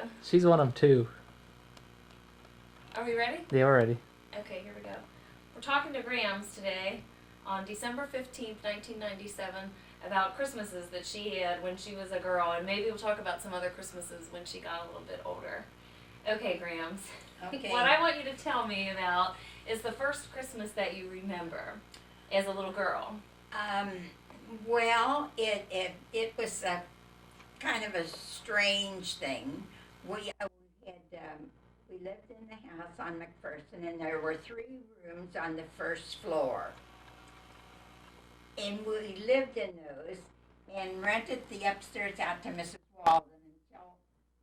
go. She's one of them too. Are we ready? Yeah, we're ready. Okay, here we go. We're talking to Grams today on December 15th, 1997 about Christmases that she had when she was a girl, and maybe we'll talk about some other Christmases when she got a little bit older. Okay, Grams. Okay. What I want you to tell me about is the first Christmas that you remember as a little girl. Well, it was a kind of a strange thing. We lived in the house on McPherson, and there were 3 rooms on the first floor. And we lived in those and rented the upstairs out to Mrs. Walden until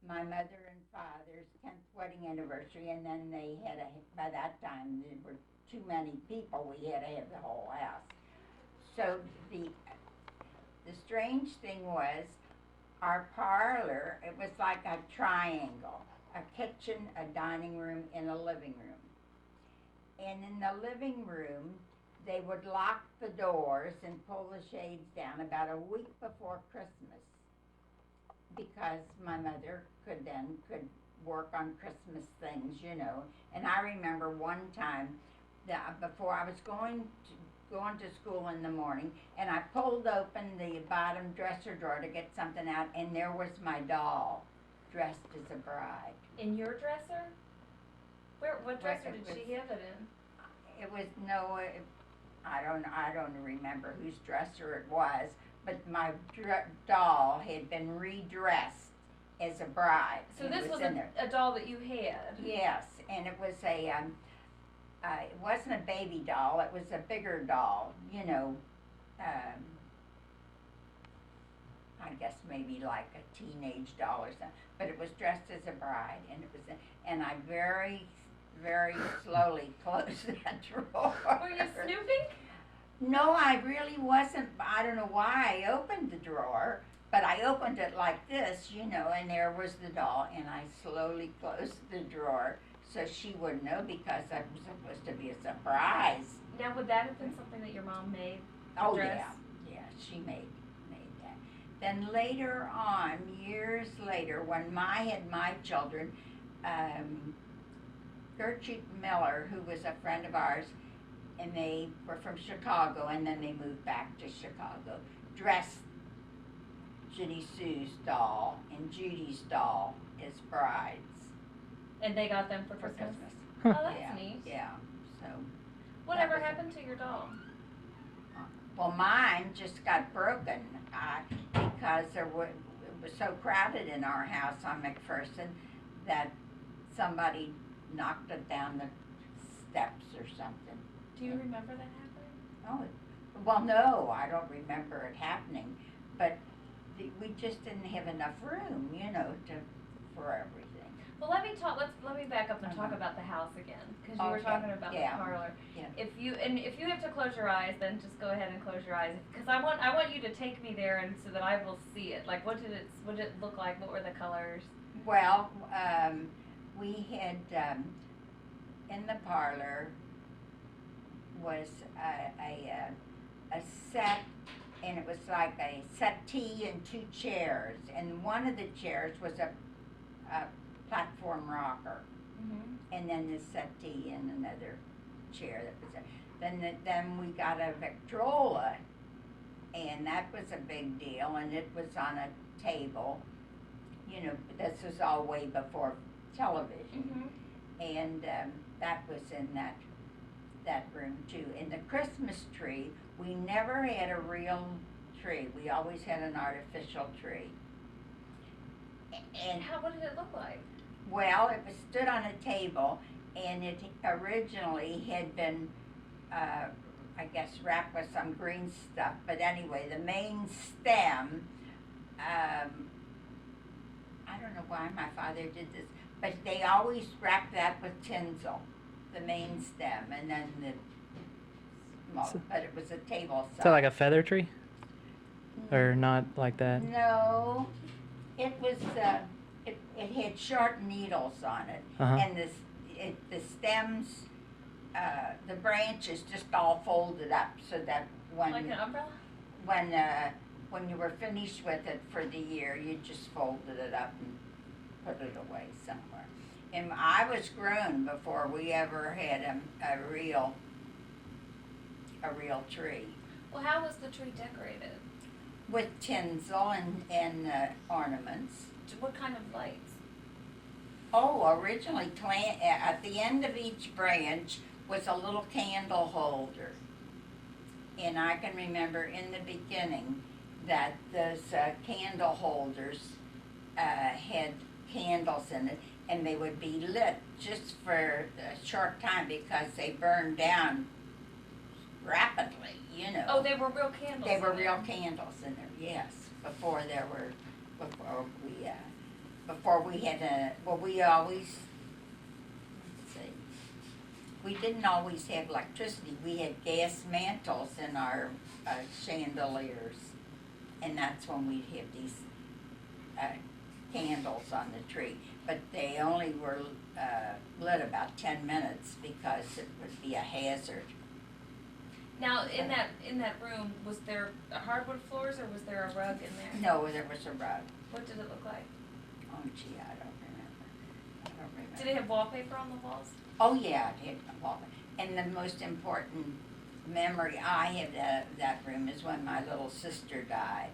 my mother and father's 10th wedding anniversary, and then they had by that time there were too many people, we had to have the whole house. So the strange thing was our parlor, it was like a triangle, a kitchen, a dining room, and a living room. And in the living room, they would lock the doors and pull the shades down about a week before Christmas, because my mother could work on Christmas things, you know. And I remember one time that before I was going to school in the morning, and I pulled open the bottom dresser drawer to get something out, and there was my doll dressed as a bride. In your dresser? What dresser did she have it in? It was I don't remember whose dresser it was, but my doll had been redressed as a bride. So this was a doll that you had? Yes, and it was it wasn't a baby doll, it was a bigger doll, you know, I guess maybe like a teenage doll or something, but it was dressed as a bride, and I very, very slowly closed that drawer. Were you snooping? No, I really wasn't. I don't know why I opened the drawer, but I opened it like this, you know, and there was the doll, and I slowly closed the drawer so she wouldn't know, because it was supposed to be a surprise. Now, would that have been something that your mom made? Oh, dress? yeah, she made that. Then later on, years later, when I had my children, Gertrude Miller, who was a friend of ours, and they were from Chicago, and then they moved back to Chicago, dressed Ginny Sue's doll and Judy's doll as brides. And they got them for Christmas? Christmas. Oh, that's Yeah, neat. yeah, so. Whatever happened to your doll? Well, mine just got broken because it was so crowded in our house on McPherson that somebody knocked it down the steps or something. Do you remember that happening? Oh, well, no, I don't remember it happening, but we just didn't have enough room, you know, for everything. Well, let me back up and talk about the house again, because you were talking about the parlor. Yeah. If you have to close your eyes, then just go ahead and close your eyes, because I want you to take me there, and so that I will see it. Like, what did it look like? What were the colors? Well, we had in the parlor was a set, and it was like a settee and 2 chairs, and one of the chairs was a platform rocker, and then the settee and another chair that was there. Then we got a Victrola, and that was a big deal, and it was on a table. You know, this was all way before television, and that was in that room too. In the Christmas tree, we never had a real tree. We always had an artificial tree. And what did it look like? Well, it was stood on a table, and it originally had been, I guess, wrapped with some green stuff. But anyway, the main stem, I don't know why my father did this, but they always wrapped that with tinsel, the main stem, and then but it was a table size. Is that like a feather tree? Or not like that? No, it was, it had sharp needles on it, and the stems, the branches just all folded up, so that when like an umbrella? When you were finished with it for the year, you just folded it up and put it away somewhere. And I was grown before we ever had a real tree Well, how was the tree decorated? with tinsel and ornaments. What kind of lights? Oh, originally at the end of each branch was a little candle holder. And I can remember in the beginning that those candle holders had candles in it, and they would be lit just for a short time because they burned down rapidly, you know. Oh, they were real candles. They were in real there. candles in there, yes. Before we had we always, let's see, we didn't always have electricity. We had gas mantles in our chandeliers, and that's when we'd have these candles on the tree. But they only were lit about 10 minutes because it would be a hazard. Now, in that room, was there hardwood floors or was there a rug in there? No, there was a rug. What did it look like? Oh, gee, I don't remember. Did it have wallpaper on the walls? Oh, yeah, it had wallpaper. And the most important memory I have of that room is when my little sister died,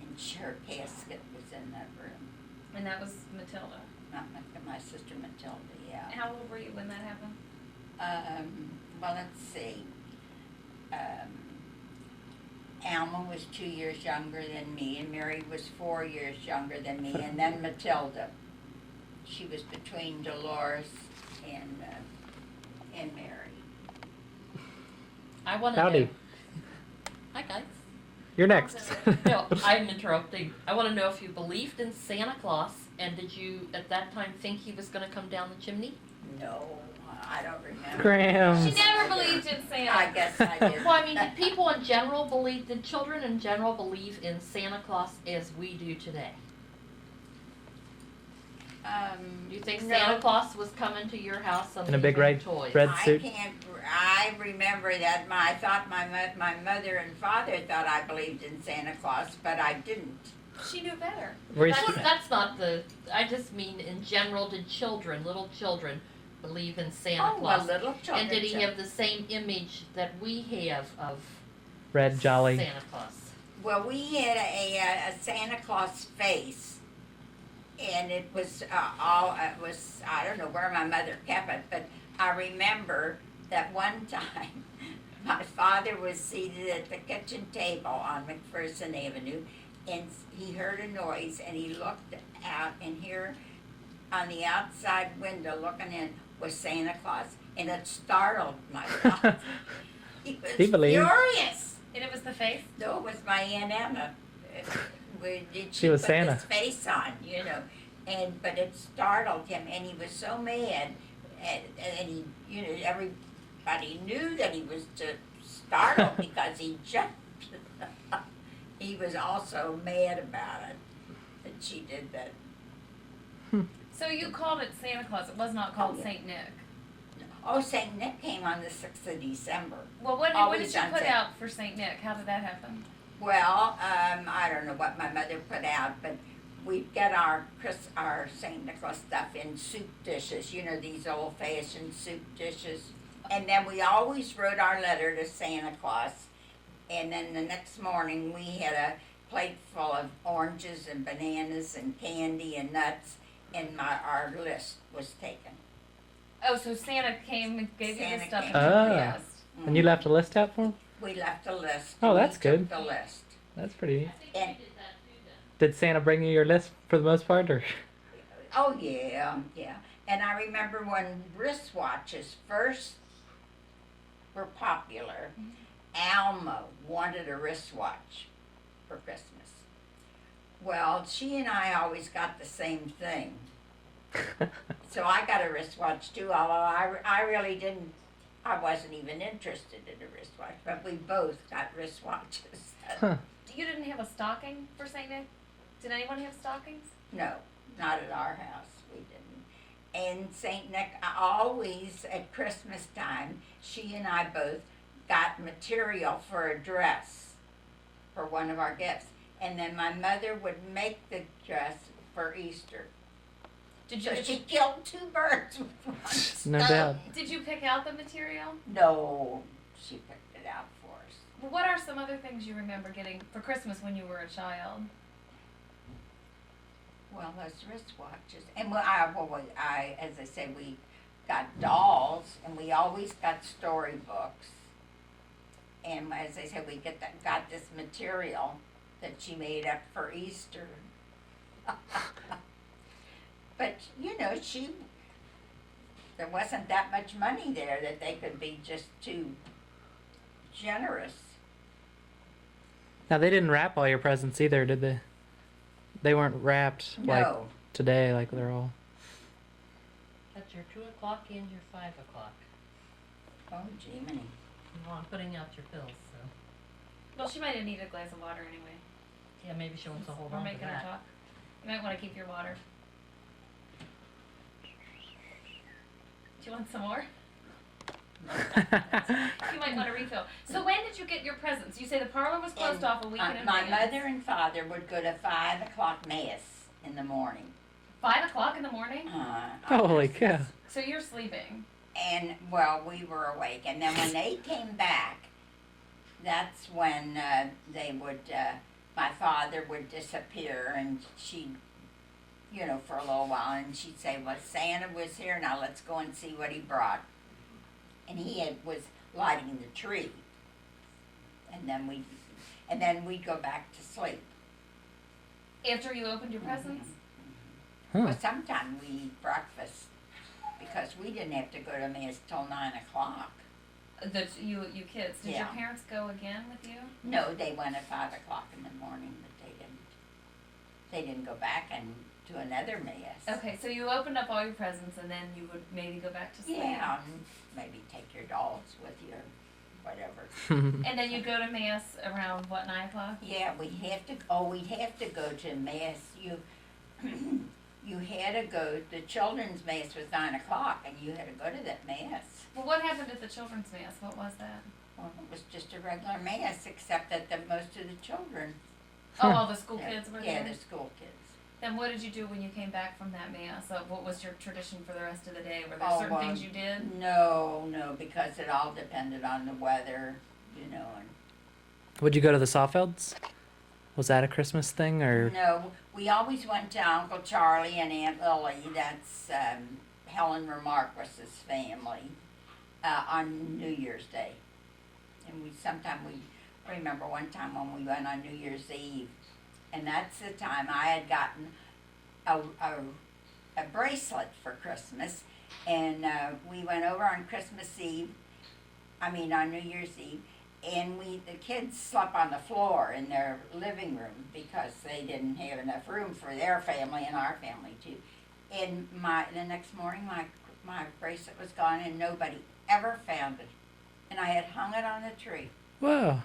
and her casket was in that room. And that was Matilda. Not my sister Matilda, yeah. How old were you when that happened? Well, let's see. Alma was 2 years younger than me, and Mary was 4 years younger than me, and then Matilda. She was between Dolores and Mary. I want to Howdy. know. Hi, guys. You're next. No, I'm interrupting. I want to know if you believed in Santa Claus, and did you at that time think he was going to come down the chimney? No, I don't remember. Grams. She never believed in Santa. I guess I did. Well, I mean, did people in general believe? Did children in general believe in Santa Claus as we do today? Do you think no. Santa Claus was coming to your house and In a big leaving red toys? red I suit. can't. I remember that. I thought my mother and father thought I believed in Santa Claus, but I didn't. She knew better. Were you That's not the. I just mean in general. Did children, little children, believe in Santa Oh, Claus? well, little children. And did he have the same image that we have of red jolly? Santa Claus? Well, we had a Santa Claus face, and it was it was, I don't know where my mother kept it, but I remember that one time my father was seated at the kitchen table on McPherson Avenue, and he heard a noise, and he looked out, and here on the outside window looking in was Santa Claus, and it startled my father. He was He believed. furious. And it was the face? No, it was my Aunt Emma. She was put Santa. his face on, you know, but it startled him, and he was so mad, and he, you know, everybody knew that he was startled because he jumped. He was also mad about it that she did that. So you called it Santa Claus. It was not called Oh, yeah. Saint Nick. Oh, St. Nick came on the 6th of December. Well, what did Always you on put Saint- out for Saint Nick? How did that happen? Well, I don't know what my mother put out, but we get our St. Nicholas stuff in soup dishes, you know, these old-fashioned soup dishes. And then we always wrote our letter to Santa Claus. And then the next morning, we had a plate full of oranges and bananas and candy and nuts, and our list was taken. Oh, so Santa came and gave you Santa the stuff came. and Ah. you list. And you left a list out for him? We left a list. Oh, and that's he took good. the list. That's pretty neat. And, Did Santa bring you your list for the most part, or? oh, yeah, yeah. And I remember when wristwatches first were popular, Alma wanted a wristwatch for Christmas. Well, she and I always got the same thing. So I got a wristwatch too, although I really didn't, I wasn't even interested in a wristwatch, but we both got wristwatches. Huh. You didn't have a stocking for Saint Nick? Did anyone have stockings? No, not at our house, we didn't. And St. Nick, always at Christmas time, she and I both got material for a dress for one of our gifts. And then my mother would make the dress for Easter. Did you So she killed 2 birds with one stone. No doubt. did you pick out the material? No, she picked it out for us. Well, what are some other things you remember getting for Christmas when you were a child? Well, those wristwatches, and as I say, we got dolls, and we always got storybooks. And as I said, we got this material that she made up for Easter. But there wasn't that much money there that they could be just too generous. Now they didn't wrap all your presents either, did they? They weren't wrapped like No, today, like they're all. That's your 2 o'clock and your 5 o'clock. oh, Jiminy. Well, I'm putting out your pills, so. Well, she might have needed a glass of water anyway. Yeah, maybe she wants to hold We're on to making her that. talk. You might want to keep your water. Do you want some more? You might want to refill. So when did you get your presents? You say the parlor was closed And, off a week in advance. My mother and father would go to 5 o'clock mass in the morning. 5 o'clock in the morning? Holy cow! So you're sleeping. And, well, we were awake. And then when they came back, that's when they would, my father would disappear and she'd, for a little while, and she'd say, well, Santa was here, now let's go and see what he brought. And was lighting the tree. And then we'd go back to sleep. After you opened your presents? Huh. But sometime we eat breakfast because we didn't have to go to mass till 9 o'clock. You kids. Did your Yeah. parents go again with you? No, they went at 5 o'clock in the morning, but they didn't. They didn't go back and do another mass. Okay, so you opened up all your presents and then you would maybe go back to sleep. Yeah, and maybe take your dolls with you, or whatever. And then you go to mass around what, 9 o'clock? Yeah, we'd have to go to mass. You had to go. The children's mass was 9 o'clock, and you had to go to that mass. Well, what happened at the children's mass? What was that? Well, it was just a regular mass, except that most of the children. Oh, all the school kids were Yeah, there? the school kids. Then what did you do when you came back from that mass? What was your tradition for the rest of the day? Were there Oh, certain things you did? No, because it all depended on the weather, and Would you go to the Sawfields? Was that a Christmas thing or? no, we always went to Uncle Charlie and Aunt Lily. That's Helen Remarquis's family on New Year's Day, and I remember one time when we went on New Year's Eve, and that's the time I had gotten a bracelet for Christmas, and we went over on on New Year's Eve, and the kids slept on the floor in their living room because they didn't have enough room for their family and our family too. And the next morning my bracelet was gone and nobody ever found it, and I had hung it on the tree. Whoa.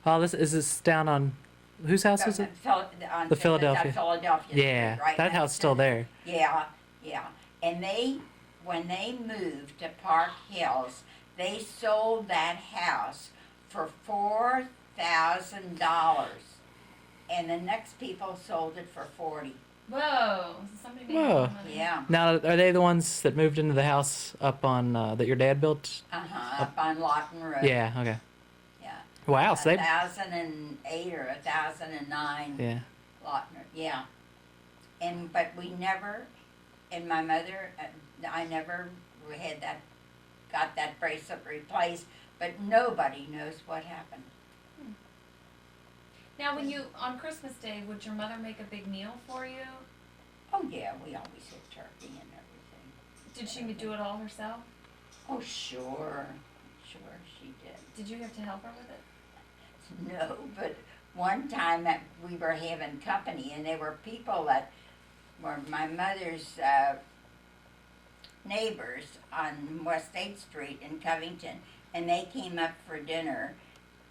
Oh, this down on whose house was it? The Philadelphia. Philadelphia Yeah, Street, right that next house to still there. Yeah. And when they moved to Park Hills, they sold that house for $4,000, and the next people sold it for $40,000. Whoa. So somebody made a Whoa. lot of money. Yeah. Now, are they the ones that moved into the house up on that your dad built? Up on Lawton Road. Yeah. Okay. Yeah. Wow. So they. 2008 or 2009. Yeah. Lawton Road. Yeah. But we never, and my mother, I never got that bracelet replaced, but nobody knows what happened. Now, on Christmas Day, would your mother make a big meal for you? Oh yeah, we always had turkey and everything. Did she do it all herself? Oh sure she did. Did you have to help her with it? No, but one time we were having company, and there were people that were my mother's neighbors on West 8th Street in Covington, and they came up for dinner,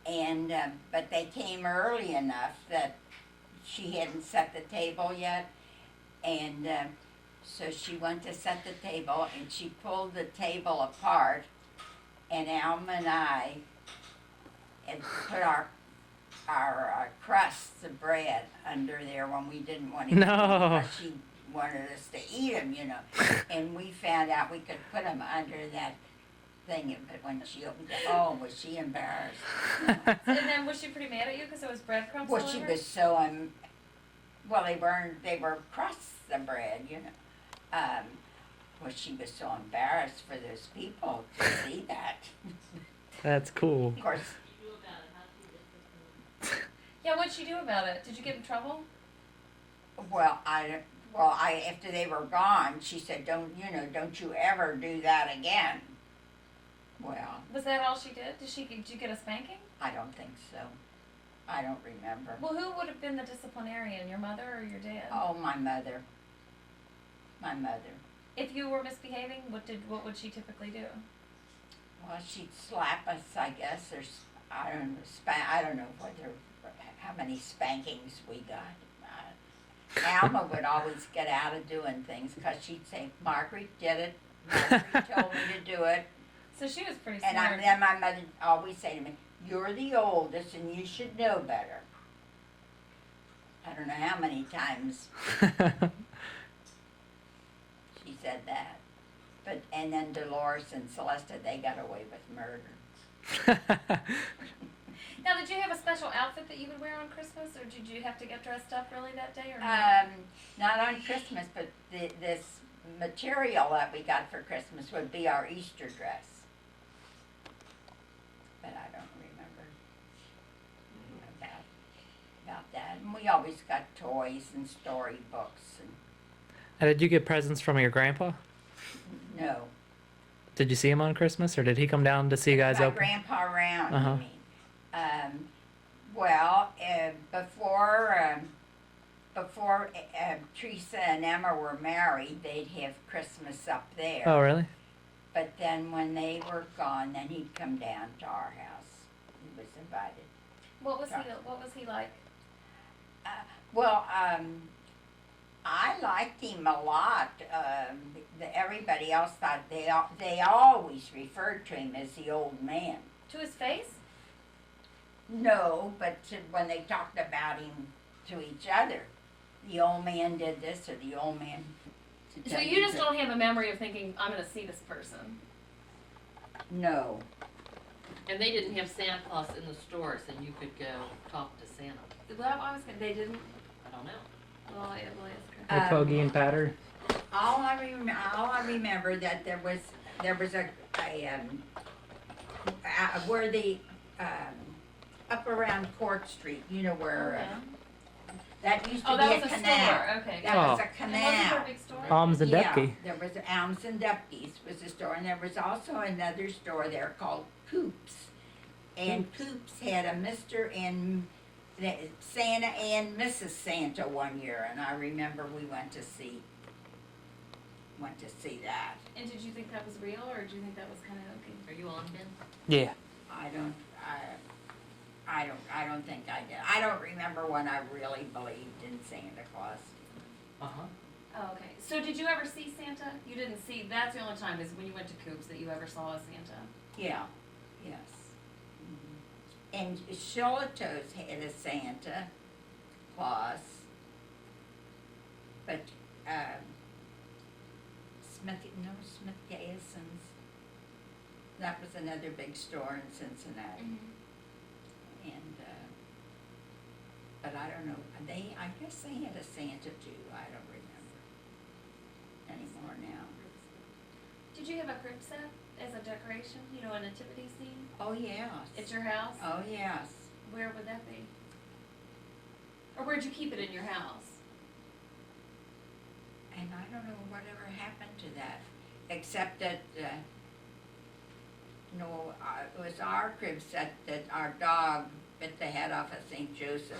and but they came early enough that she hadn't set the table yet, and so she went to set the table, and she pulled the table apart, and Alma and I had put our our crusts of bread under there when we didn't want to eat No. them because she wanted us to eat them, And we found out we could put them under that thing, but when she opened it, oh, was she embarrassed. And then was she pretty mad at you because it was breadcrumbs Well, all she over? was so, well, they were crusts of bread, well, she was so embarrassed for those people to see that. That's cool. Of course, Yeah, what'd she do about it? Did you get in trouble? well, after they were gone, she said, don't you ever do that again. Well, Was that all she did? Did you get a spanking? I don't think so. I don't remember. Well, who would have been the disciplinarian, your mother or your dad? Oh, my mother. My mother. If you were misbehaving, what would she typically do? Well, she'd slap us, I guess, or I don't know, I don't know how many spankings we got. Alma would always get out of doing things because she'd say, Margaret did it. Margaret told me to do it. So she was pretty And smart. then my mother always say to me, you're the oldest and you should know better. I don't know how many times she said that. And then Dolores and Celesta, they got away with murder. Now, did you have a special outfit that you would wear on Christmas, or did you have to get dressed up really that day, or not? Not on Christmas, but this material that we got for Christmas would be our Easter dress. But I don't remember about that. And we always got toys and storybooks. And did you get presents from your grandpa? No. Did you see him on Christmas, or did he come down to see you guys My open? Grandpa Rauen, Uh-huh. you mean. Well, before Teresa and Emma were married, they'd have Christmas up there. Oh, really? But then when they were gone, then he'd come down to our house. He was invited. What was he like? I liked him a lot. Everybody else thought they always referred to him as the old man. To his face? No, but when they talked about him to each other, the old man did this or the old man. So you just don't have a memory of thinking, I'm going to see this person. No. And they didn't have Santa Claus in the stores, and you could go talk to Santa. Well, they didn't. I don't know. Well, I will ask her. With Poggy and Patter? All I remember that there was where the up around Court Street, where that used to Oh, be that a was a canal. store. Okay. That was a And wasn't canal. there a big store? Alms and Yeah, Depke. there was Alms and Dupke's was a store, and there was also another store there called Coops. And Coops had a Mr. and Santa and Mrs. Santa one year, and I remember we went to see that. And did you think that was real, or did you think that was kind of okay? Are you on, Ben? Yeah. I don't think I did. I don't remember when I really believed in Santa Claus. Uh-huh. Oh, okay. So did you ever see Santa? You didn't see, that's the only time is when you went to Coops that you ever saw a Santa. Yeah, yes. And Sholato's had a Santa Claus, but Smith Gaison's, that was another big store in Cincinnati. And but I don't know. I guess they had a Santa too. I don't remember anymore now. Did you have a crib set as a decoration? A nativity scene Oh yes. at your house? Oh yes. Where would that be? Or where'd you keep it in your house? And I don't know whatever happened to that, except that it was our crib set that our dog bit the head off of St. Joseph.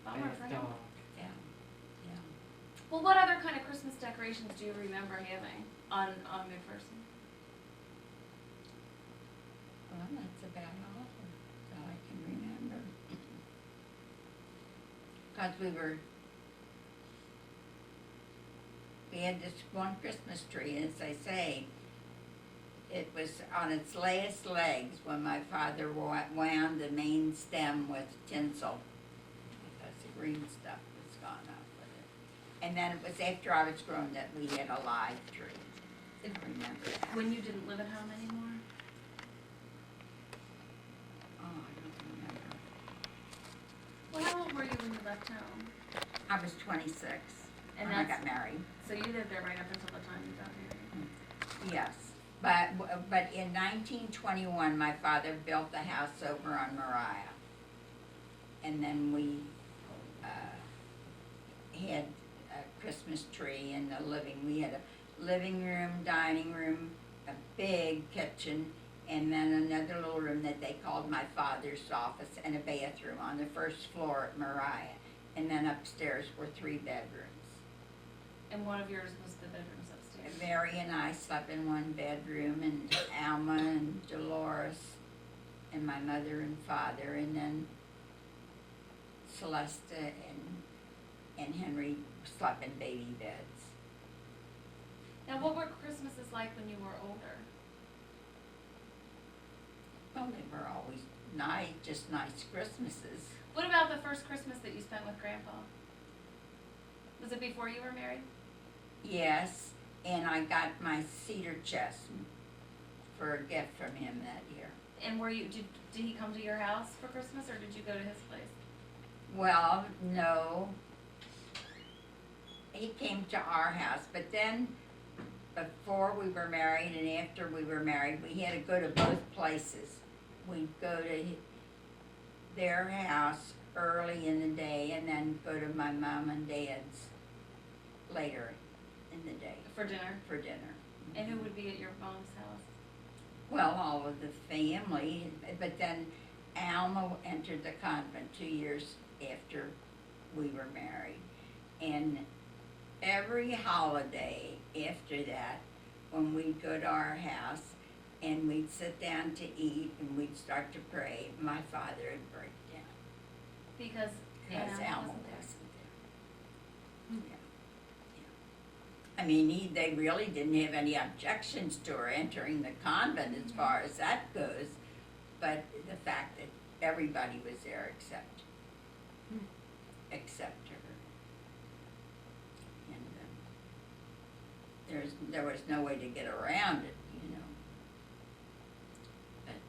Bummer for him. Yeah. Well, what other kind of Christmas decorations do you remember having on McPherson? Well, that's about all that I can remember. Because we had this one Christmas tree, and as I say, it was on its last legs when my father wound the main stem with tinsel, because the green stuff was gone off with it. And then it was after I was grown that we had a live tree. I remember that. When you didn't live at home anymore? Oh, I don't remember. Well, how old were you when you left home? I was 26 And when I that's, got married. so you lived there right up until the time you got married? Yes, but in 1921, my father built the house over on Moriah. And then we had a Christmas tree in the we had a living room, dining room, a big kitchen, and then another little room that they called my father's office, and a bathroom on the first floor at Moriah. And then upstairs were 3 bedrooms. And one of yours was the bedrooms upstairs? Mary and I slept in one bedroom, and Alma and Dolores and my mother and father, and then Celesta and Henry slept in baby beds. Now, what were Christmases like when you were older? Well, they were always nice, just nice Christmases. What about the first Christmas that you spent with Grandpa? Was it before you were married? Yes, and I got my cedar chest for a gift from him that year. And did he come to your house for Christmas, or did you go to his place? Well, no. He came to our house, but then before we were married and after we were married, we had to go to both places. We'd go to their house early in the day and then go to my mom and dad's later in the day For dinner? for dinner. And who would be at your mom's house? Well, all of the family, but then Alma entered the convent 2 years after we were married. And every holiday after that, when we'd go to our house and we'd sit down to eat and we'd start to pray, my father would break down. Because Because Alma Alma wasn't there. wasn't there. Yeah. Yeah. I mean, they really didn't have any objections to her entering the convent as far as that goes, but the fact that everybody was there except her. And there was no way to get around it, you know. But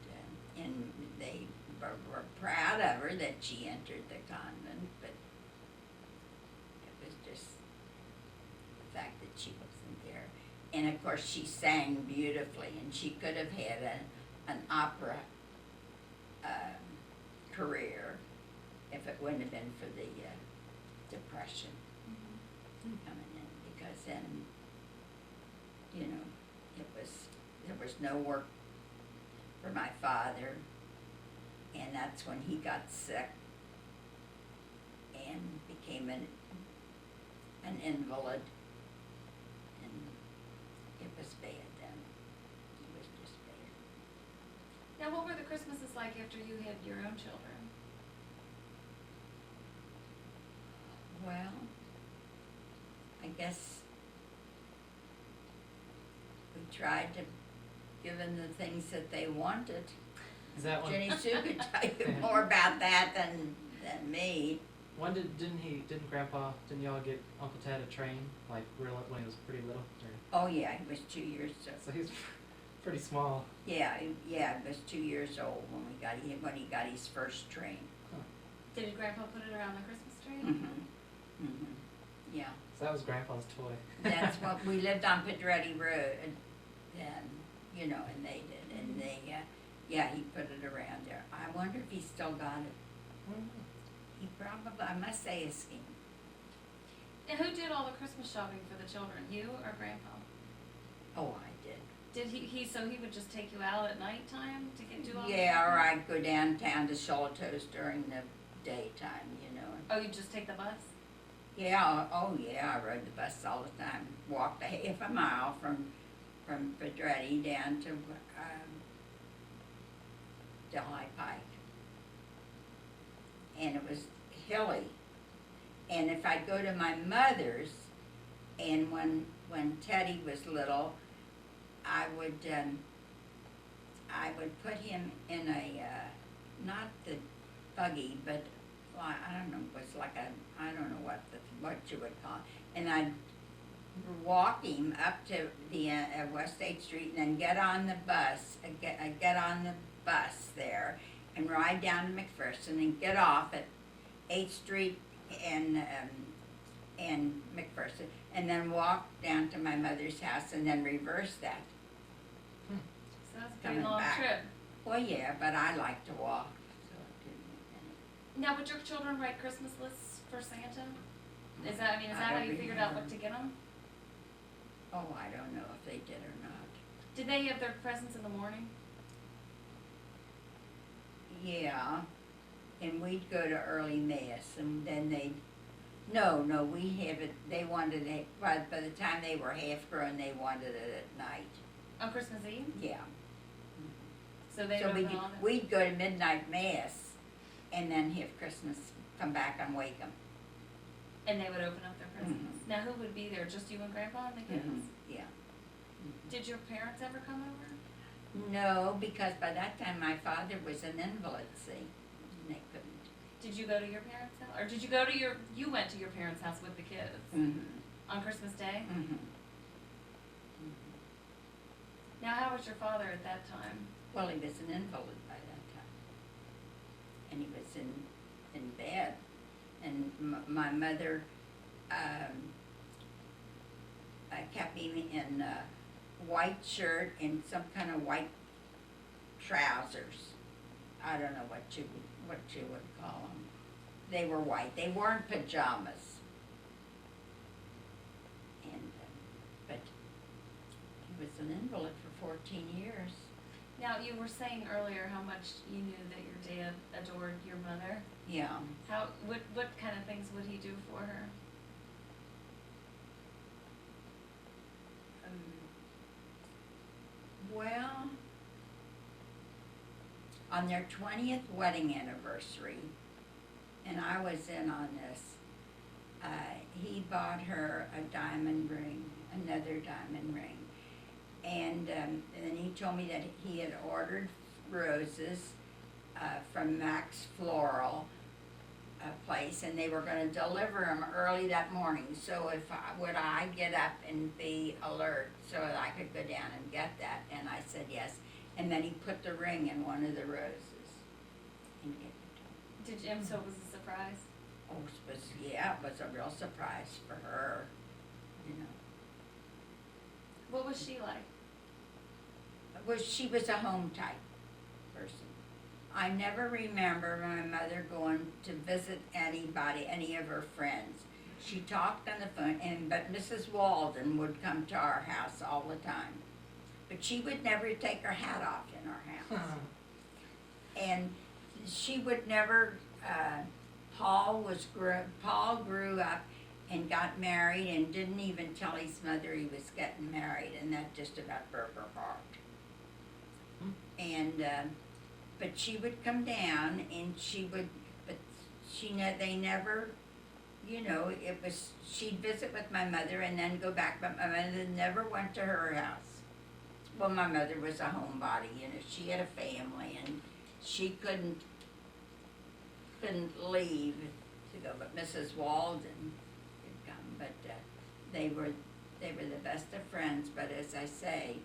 and they were proud of her that she entered the convent, but it was just the fact that she wasn't there. And of course, she sang beautifully, and she could have had an opera career if it wouldn't have been for the Depression coming in, because then, you know, there was no work for my father, and that's when he got sick and became an invalid, and it was bad then. It was just bad. Now, what were the Christmases like after you had your own children? Well, I guess we tried to give them the things that they wanted. Is that one? Jenny Sue could tell you more about that than me. When didn't y'all get Uncle Ted a train, like when he was pretty little? Oh yeah, he was 2 years old. So he's pretty small. Yeah, he was 2 years old when he got his first train. Did Grandpa put it around the Christmas tree? Mm-hmm. Mm-hmm. Yeah. So that was Grandpa's toy. That's what we lived on Pedretti Road then, you know, and they did, and yeah, he put it around there. I wonder if he still got it. He probably, I must say, is he. Now, who did all the Christmas shopping for the children, you or Grandpa? Oh, I did. Did so he would just take you out at nighttime to do all the Yeah, or shopping? I'd go downtown to Sholato's during the daytime, you know. Oh, you just take the bus? Yeah, oh yeah, I rode the bus all the time. Walked a half a mile from Pedretti down to Delhi Pike. And it was hilly. And if I go to my mother's, and when Teddy was little, I would I would put him in a, not the buggy, but like, I don't know, it was like a, I don't know what you would call it. And I'd walk him up to the West 8th Street and then get on the bus, get on the bus there and ride down to McPherson and get off at 8th Street and McPherson and then walk down to my mother's house and then reverse that. So that's a pretty Coming long back. trip. Well, yeah, but I like to walk, so it didn't make any. Now, would your children write Christmas lists for Santa? Is that I how don't you figured out what remember. to get them? Oh, I don't know if they did or not. Did they have their presents in the morning? Yeah, and we'd go to early mass, and then no, we have it, they wanted it, by the time they were half grown, they wanted it at night, On Christmas Eve? yeah. So they So would open all the... we'd go to midnight mass, and then have Christmas, come back and wake them. And they would open up their presents. Now, who would be there? Just you and Grandpa and the kids? Yeah. Did your parents ever come over? No, because by that time my father was an invalid, see, and they couldn't. Did you go to your parents' house? Or did you you went to your parents' house with the kids on Christmas Day? Now, how was your father at that time? Well, he was an invalid by that time. And he was in bed. And my mother kept him in a white shirt and some kind of white trousers. I don't know what you would call them. They were white. They weren't pajamas. And but he was an invalid for 14 years. Now, you were saying earlier how much you knew that your dad adored your mother. Yeah. What kind of things would he do for her? Well, on their 20th wedding anniversary, and I was in on this, he bought her a diamond ring, another diamond ring. And then he told me that he had ordered roses from Max Floral place, and they were going to deliver them early that morning. So would I get up and be alert so that I could go down and get that? And I said yes. And then he put the ring in one of the roses and gave it to me. Did Jim? So it was a surprise. Oh, it was a real surprise for her, you know. What was she like? She was a home type person. I never remember my mother going to visit anybody, any of her friends. She talked on the phone, but Mrs. Walden would come to our house all the time. But she would never take her hat off in our house. And she would never, Paul grew up and got married and didn't even tell his mother he was getting married, and that just about broke her heart. And but she would come down and they never, you know, she'd visit with my mother and then go back, but my mother never went to her house. Well, my mother was a homebody, you know, she had a family and she couldn't leave to go, but Mrs. Walden could come, but they were the best of friends, but as I say,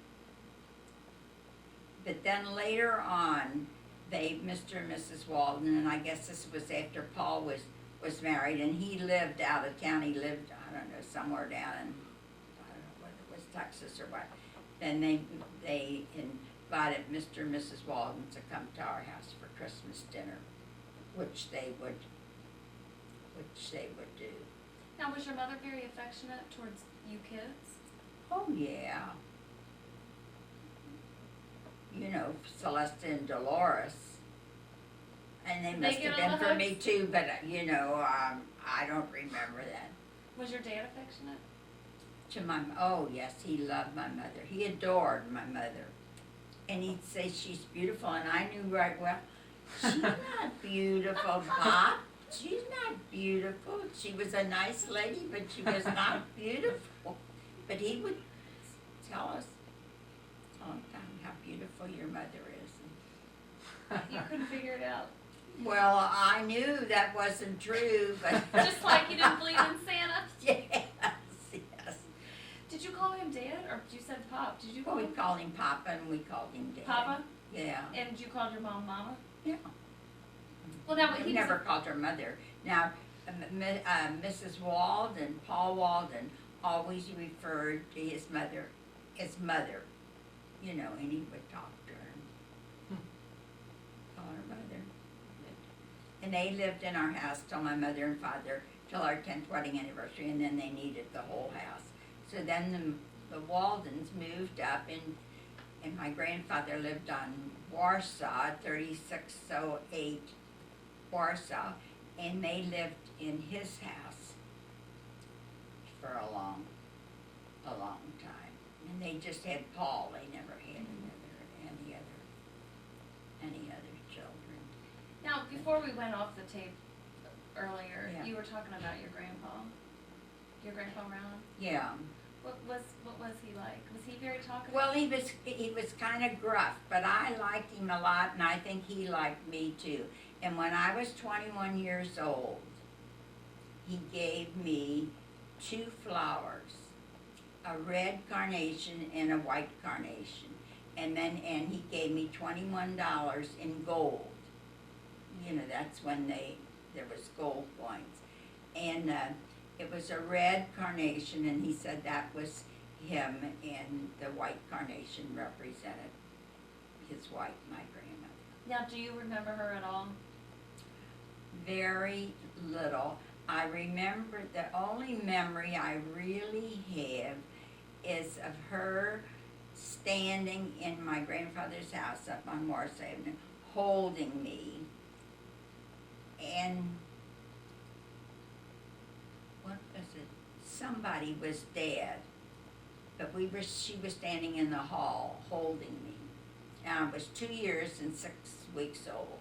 but then later on, Mr. and Mrs. Walden, and I guess this was after Paul was married, and he lived out of town. He lived, I don't know, somewhere down in, I don't know whether it was Texas or what. Then they invited Mr. and Mrs. Walden to come to our house for Christmas dinner, which they would do. Now, was your mother very affectionate towards you kids? Oh, yeah. You know, Celeste and Dolores. And they must have been for me too, but, you know, I don't remember that. Was your dad affectionate? Oh, yes, he loved my mother. He adored my mother. And he'd say, she's beautiful, and I knew right well, she's not beautiful, Pop. She's not beautiful. She was a nice lady, but she was not beautiful. But he would tell us all the time how beautiful your mother is. You couldn't figure it out. Well, I knew that wasn't true, but. Just like you didn't believe in Santa. Yes, yes. Did you call him Dad, or you said Pop? Did you Well, call we him called him Papa and we called him Dad. Papa? Yeah. And you called your mom Mama? Yeah. Well, now We he never called her mother. Now, Mrs. Walden, Paul Walden, always referred to his mother as mother, you know, and he would talk to her and call her mother. And they lived in our house till my mother and father, till our 10th wedding anniversary, and then they needed the whole house. So then the Waldens moved up, and my grandfather lived on Warsaw, 3608 Warsaw, and they lived in his house for a long time. And they just had Paul. They never had any other children. Now, before we went off the tape earlier, Yeah. you were talking about your grandpa Rauen. Yeah. What was he like? Was he very talkative? Well, he was kind of gruff, but I liked him a lot, and I think he liked me too. And when I was 21 years old, he gave me 2 flowers, a red carnation and a white carnation, and he gave me $21 in gold. You know, that's when there was gold coins, and it was a red carnation, and he said that was him, and the white carnation represented his wife, my grandmother. Now, do you remember her at all? Very little. I remember, the only memory I really have is of her standing in my grandfather's house up on Morris Avenue, holding me, and what was it? Somebody was dead, but she was standing in the hall holding me. And I was 2 years and 6 weeks old.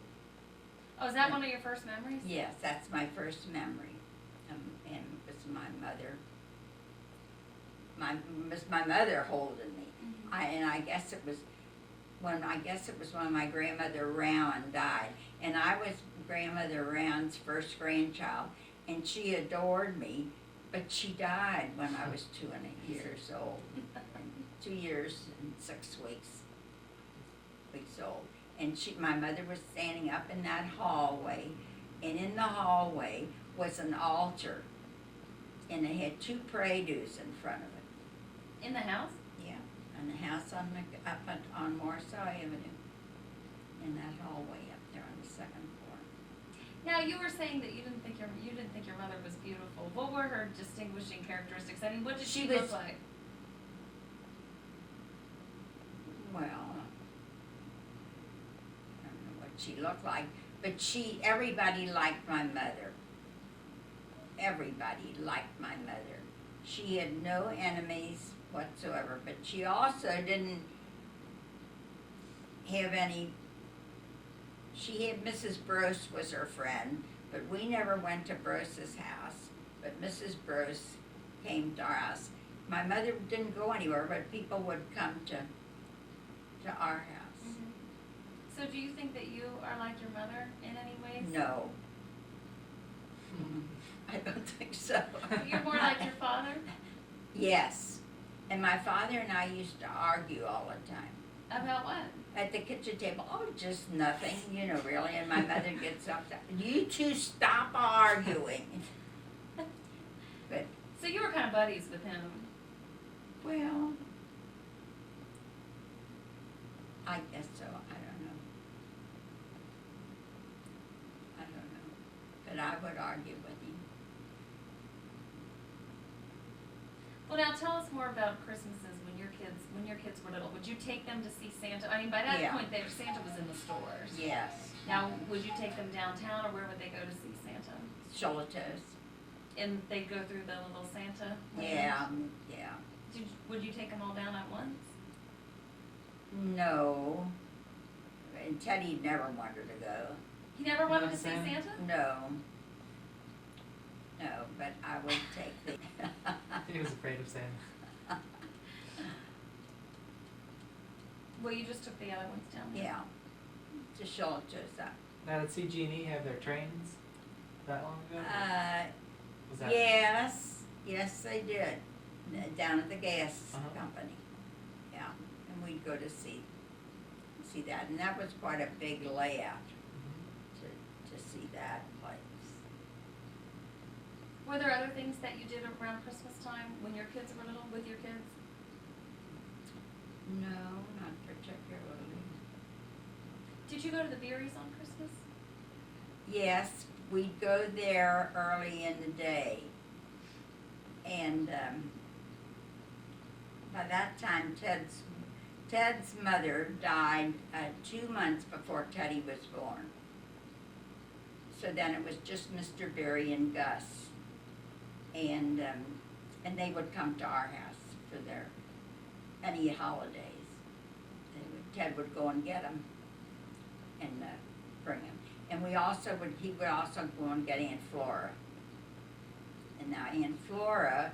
Oh, is that one of your first memories? Yes, that's my first memory. And it was my mother. My mother holding me. Mm-hmm. I guess it was when my grandmother Rauen died, and I was grandmother Raun's first grandchild, and she adored me, but she died when I was 2.5 years old. 2 years and 6 weeks old. And my mother was standing up in that hallway, and in the hallway was an altar, and it had 2 pray-dos in front of it. In the house? Yeah, and the house on Warsaw Avenue, in that hallway up there on the 2nd floor. Now, you were saying that you didn't think your mother was beautiful. What were her distinguishing characteristics? I mean, what did she look like? Well, I don't know what she looked like, but everybody liked my mother. Everybody liked my mother. She had no enemies whatsoever, but she also didn't have any. She had Mrs. Brose was her friend, but we never went to Brose's house. But Mrs. Brose came to our house. My mother didn't go anywhere, but people would come to our house. Mm-hmm. So do you think that you are like your mother in any ways? No. I don't think so. You're more like your father? Yes. And my father and I used to argue all the time. About what? At the kitchen table, oh, just nothing, you know, really. And my mother gets up, you two stop arguing. But, So you were kind of buddies with him. well, I guess so. I don't know. But I would argue with him. Well, now tell us more about Christmases when your kids were little. Would you take them to see Santa? I mean, by that Yeah. point, Santa was in the stores. Yes. Now, would you take them downtown, or where would they go to see Santa? Sholatos. And they'd go through the little Santa land? Yeah, yeah. Would you take them all down at once? No. And Teddy never wanted to go. He never wanted No to see Santa? Santa? No. No, but I would take the. He was afraid of Santa. Well, you just took the other ones down there. Yeah, to show it to us. Now, did CG&E have their trains that long ago? Was that? Yes, they did. Down at the gas Uh-huh. company. Yeah, and we'd go to see that, and that was quite a big layout Mhm. to see that place. Were there other things that you did around Christmas time when your kids were little, with your kids? No, not particularly. Did you go to the Bieres on Christmas? Yes, we'd go there early in the day. And by that time, Ted's mother died 2 months before Teddy was born. So then it was just Mr. Barry and Gus. And they would come to our house for their any holidays. Ted would go and get them and bring them. And he would also go and get Aunt Flora. And now Aunt Flora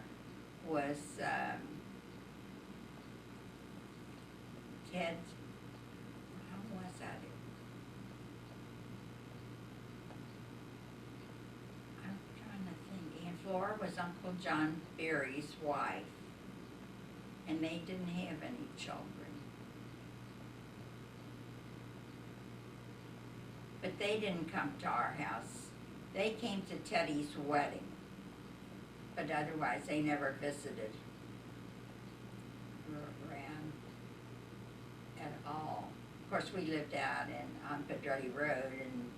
was Ted's, how was that? I'm trying to think. Aunt Flora was Uncle John Berry's wife. And they didn't have any children. But they didn't come to our house. They came to Teddy's wedding. But otherwise, they never visited around at all. Of course, we lived out on Pedretti Road, and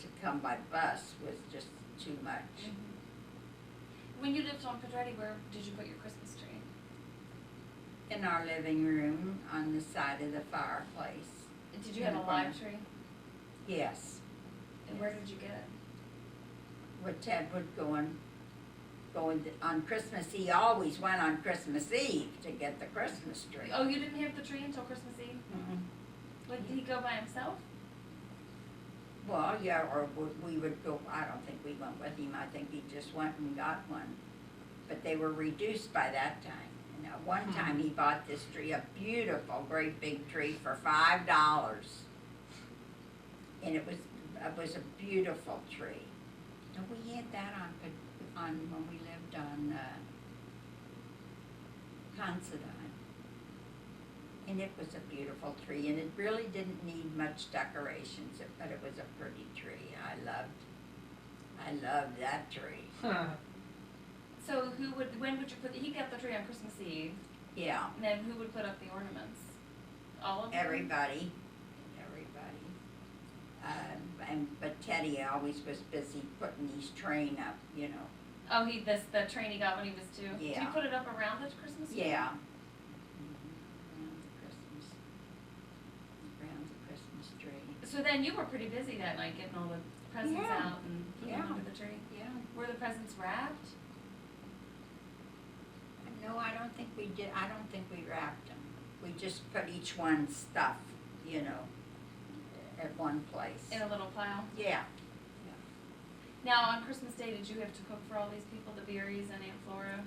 to come by bus was just too much. When you lived on Pedretti, where did you put your Christmas tree? In our living room, on the side of the fireplace. Did you have a live tree? Yes. And where did you get it? Where Ted would go on Christmas. He always went on Christmas Eve to get the Christmas tree. Oh, you didn't have the tree until Christmas Eve? Mm-mm. Did he go by himself? Well, yeah, or we would go, I don't think we went with him, I think he just went and got one. But they were reduced by that time. And at one time he bought this tree, a beautiful, great big tree for $5. And it was a beautiful tree. And we had that on when we lived on Considine. And it was a beautiful tree, and it really didn't need much decorations, but it was a pretty tree. I loved that tree. Huh. So when would you he got the tree on Christmas Eve, Yeah, and then who would put up the ornaments? All of them? everybody. But Teddy always was busy putting his train up, you know. Oh, the train he got when he was 2? Did you Yeah. put it up around the Christmas tree? Yeah. Around the Christmas tree. So then you were pretty busy that night getting all the presents Yeah. out and putting them Yeah. under the tree. Yeah. Were the presents wrapped? No, I don't think we did. I don't think we wrapped them. We just put each one's stuff, you know, at one place. In a little pile? Yeah. Now, on Christmas Day, did you have to cook for all these people, the Bieres and Aunt Flora?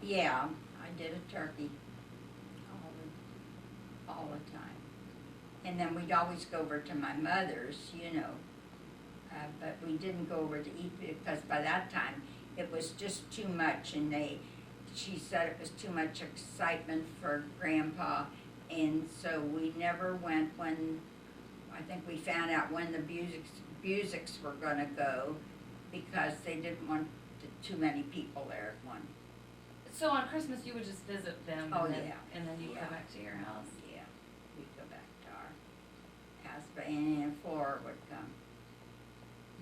Yeah, I did a turkey all the time. And then we'd always go over to my mother's, you know. But we didn't go over to eat because by that time it was just too much, and she said it was too much excitement for Grandpa, and so we never went when, I think we found out when the Busics were gonna go, because they didn't want too many people there at one. So on Christmas, you would just visit them? Oh, and then, yeah. And then you'd Yeah. go back to your house? Yeah, we'd go back to our house, but Aunt Flora would come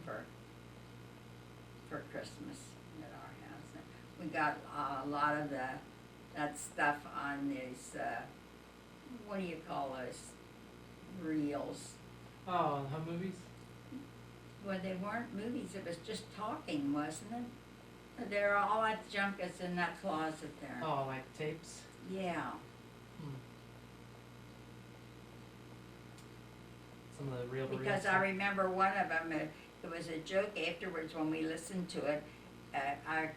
for Christmas at our house. We got a lot of that stuff on these, what do you call those, reels? Oh, home movies? Well, they weren't movies, it was just talking, wasn't it? There, all that junk is in that closet there. Oh, like tapes? Yeah. Some of the real Because I remember one of them, it was a joke afterwards when we listened to it. I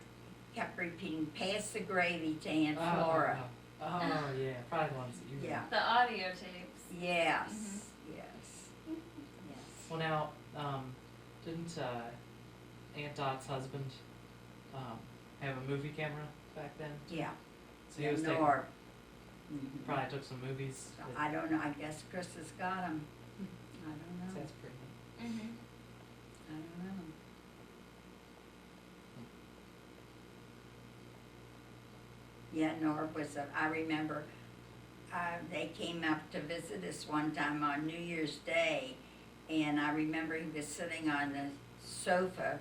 kept repeating, pass the gravy to Aunt Flora. Oh yeah, probably the ones that you. Yeah. The audio tapes. Yes, Mhm. yes, yes. Well, now, didn't Aunt Dot's husband have a movie camera back then? Yeah. So he was taking, Norb. Mhm. probably took some movies. So that- I don't know, I guess Chris has got them. I don't so know, that's pretty neat. Mm-hmm. I don't know. Yeah, Norb was, I remember, they came up to visit us one time on New Year's Day, and I remember he was sitting on the sofa,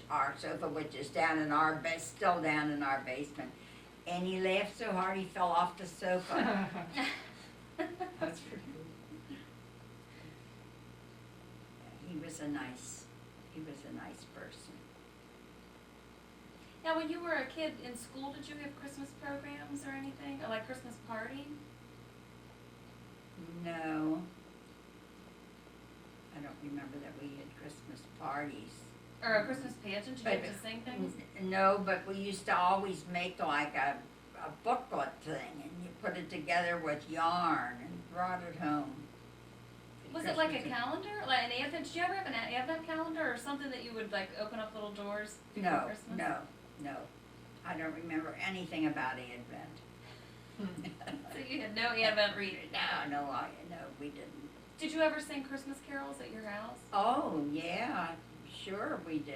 our sofa, which is down in our still down in our basement, and he laughed so hard he fell off the sofa. That's pretty cool. He was a nice person. Now, when you were a kid in school, did you have Christmas programs or anything, or like Christmas party? No, I don't remember that we had Christmas parties. Or a Christmas pageant? Did you But- have to sing things? No, but we used to always make like a booklet thing, and you put it together with yarn and brought it home. Was it like a Christmas- calendar, like an advent? Did you ever have an advent calendar or something that you would like open up little doors before No, Christmas? no, I don't remember anything about Advent. So you had no advent reading. No, we didn't. Did you ever sing Christmas carols at your house? Oh, yeah, sure we did.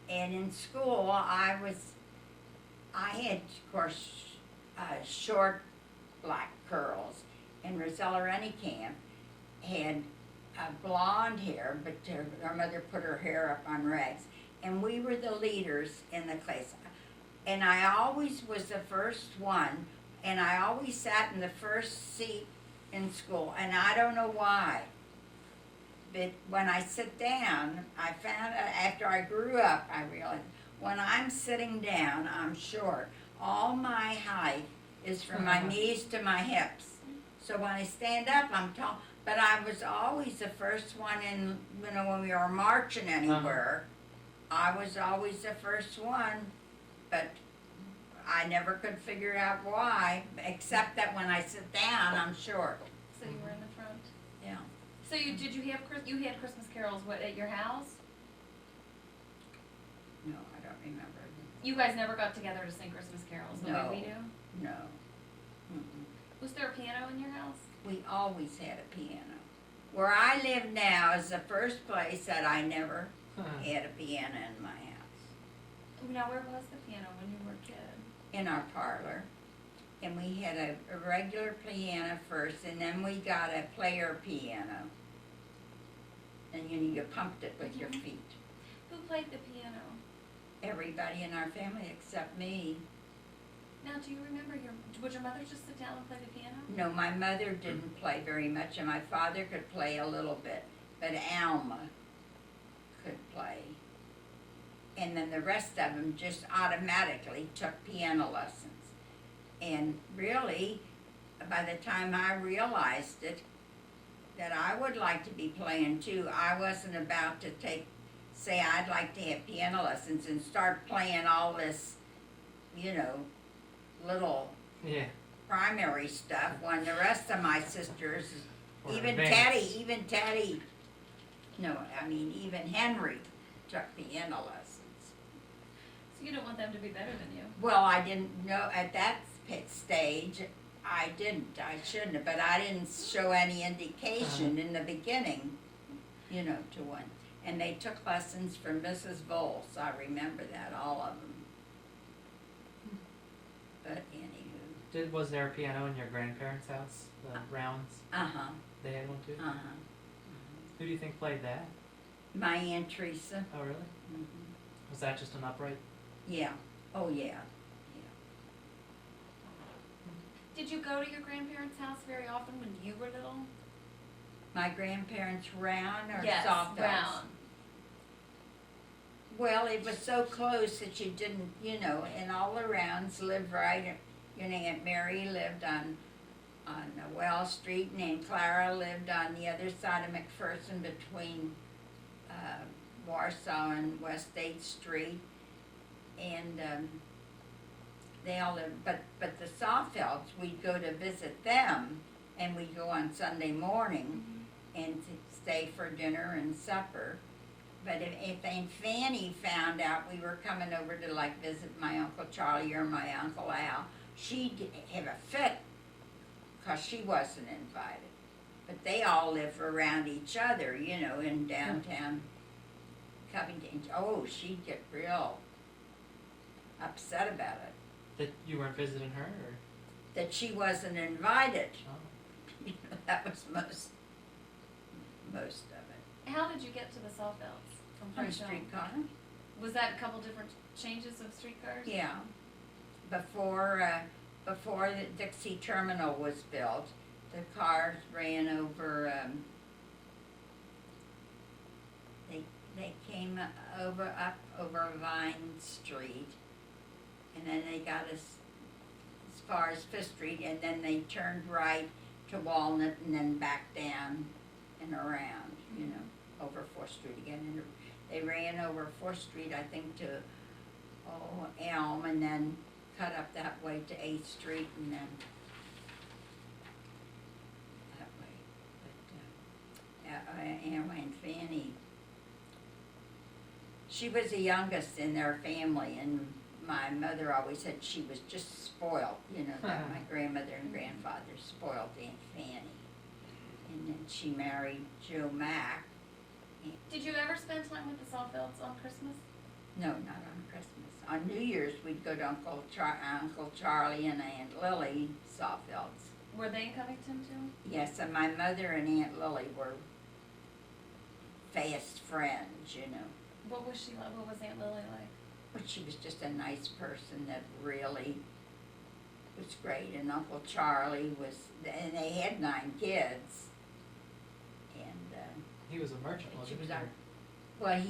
And in school, I had, of course, short black curls, and Rosella Rennicamp had blonde hair, but her mother put her hair up on rags. And we were the leaders in the class. And I always was the first one, and I always sat in the first seat in school, and I don't know why. But when I sit down, I found out after I grew up, I realized when I'm sitting down, I'm short. All my height is from my knees to my hips. So when I stand up, I'm tall. But I was always the first one in, when we were marching anywhere, I was always the first one. But I never could figure out why, except that when I sit down, I'm short. So you were in the front. Yeah. So did you have you had Christmas carols at your house? No, I don't remember. You guys never got together to sing Christmas carols the No. way we do? No. Mm-mm. Was there a piano in your house? We always had a piano. Where I live now is the first place that I never had a piano in my house. Now, where was the piano when you were a kid? In our parlor. And we had a regular piano first, and then we got a player piano. And you pumped it with your feet. Who played the piano? Everybody in our family except me. Now, do you remember would your mother just sit down and play the piano? No, my mother didn't play very much, and my father could play a little bit. But Alma could play. And then the rest of them just automatically took piano lessons. And really, by the time I realized it, that I would like to be playing too, I wasn't about to say I'd like to have piano lessons and start playing all this, little Yeah. primary stuff when the rest of my sisters, Or even advanced. even Henry took piano lessons. So you don't want them to be better than you. Well, I didn't know at that stage. I shouldn't have, but I didn't show any indication in the beginning, to one. And they took lessons from Mrs. Volz. I remember that, all of them. But anywho. Was there a piano in your grandparents' house, the Rowens? Uh-huh, They had one too? uh-huh. Who do you think played that? My Aunt Teresa. Oh, really? Mhm. Was that just an upright? Yeah, oh yeah. Did you go to your grandparents' house very often when you were little? My grandparents Rauen or Yes, Soft Rauen. Well, it was so close that you didn't, and all the Rowens lived right, Aunt Mary lived on Wells Street, and Aunt Clara lived on the other side of McPherson between Warsaw and West 8th Street. And they all live, but the Sawfelds, we'd go to visit them, and we'd go on Sunday morning and stay for dinner and supper. But if Aunt Fanny found out we were coming over to like visit my Uncle Charlie or my Uncle Al, she'd have a fit, 'cause she wasn't invited. But they all live around each other, you know, in downtown Covington. Oh, she'd get real upset about it, That you weren't visiting her, or? that she wasn't invited. Oh. You know, that was most of it. How did you get to the Sawfelds from On a French Hill? streetcar? Was that a couple different changes of streetcars? Yeah. Before the Dixie Terminal was built, the cars ran over, they came up over Vine Street, and then they got as far as Fifth Street, and then they turned right to Walnut, and then back down and around, you know, over Fourth Street again. And they ran over Fourth Street, I think, to Elm, and then cut up that way to 8th Street, and then that way. But Aunt Fanny, she was the youngest in their family, and my mother always said she was just spoiled, you know, that my grandmother and grandfather spoiled Aunt Fanny. And then she married Joe Mack. Did you ever spend time with the Sawfelds on Christmas? No, not on Christmas. On New Year's, we'd go to Uncle Charlie and Aunt Lily Sawfelds. Were they in Covington too? Yes, and my mother and Aunt Lily were fast friends, you know. What was she like? What was Aunt Lily like? But she was just a nice person that really was great. And Uncle Charlie was, and they had 9 kids. And He was a merchant, she wasn't was he? our, well,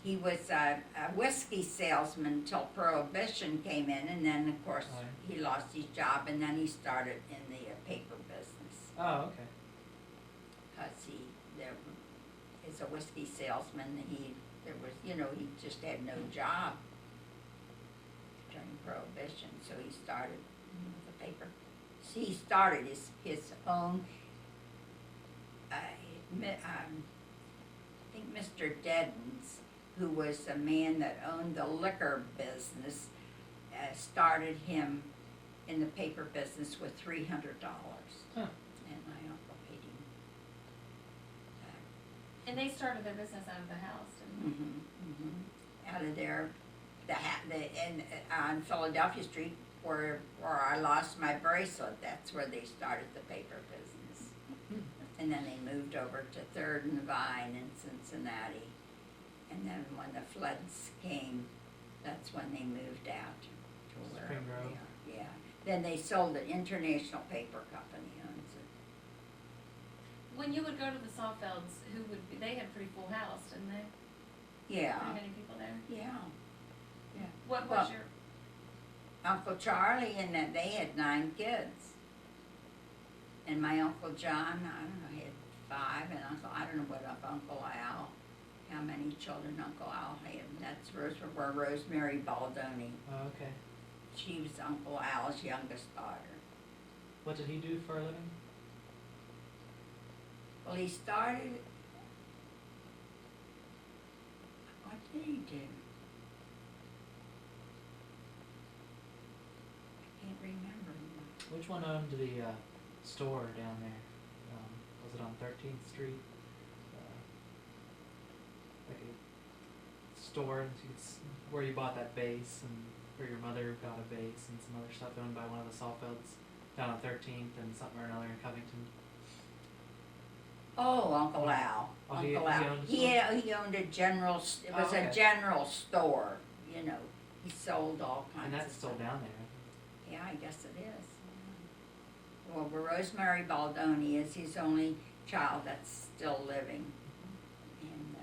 he was a whiskey salesman until Prohibition came in, and then of course Right. he lost his job, and then he started in the paper business. Oh, okay. Because as a whiskey salesman, he just had no job during Prohibition, so he started the paper. See, he started his own, I think Mr. Deddens, who was a man that owned the liquor business, started him in the paper business with $300. Huh. And my uncle paid him back. And they started their business out of the house, didn't they? Out of there, on Philadelphia Street, where I lost my bracelet, that's where they started the paper business. And then they moved over to 3rd and Vine in Cincinnati. And then when the floods came, that's when they moved out to wherever Spring Grove. they are. Yeah. Then they sold it. International Paper Company owns it. When you would go to the Sawfelds, they had a pretty full house, didn't they? Yeah. Pretty many people there. Yeah. What was Well, your? Uncle Charlie and that they had 9 kids. And my Uncle John, I don't know, he had 5, and I don't know what Uncle Al, how many children Uncle Al had. And that's where Rosemary Baldoni. Oh, okay. She was Uncle Al's youngest daughter. What did he do for a living? Well, he started. What did he do? I can't remember. Which one owned the store down there? Was it on 13th Street? Like a store where you bought that base, and where your mother got a base and some other stuff owned by one of the Sawfelds down on 13th and something or another in Covington. Oh, Uncle Al. Oh, Uncle he Al. owned a He owned a general. It was okay. a general store. You know, he sold all kinds. And that's of still stuff. down there. Yeah, I guess it is. Well, Rosemary Baldoni is his only child that's still living. And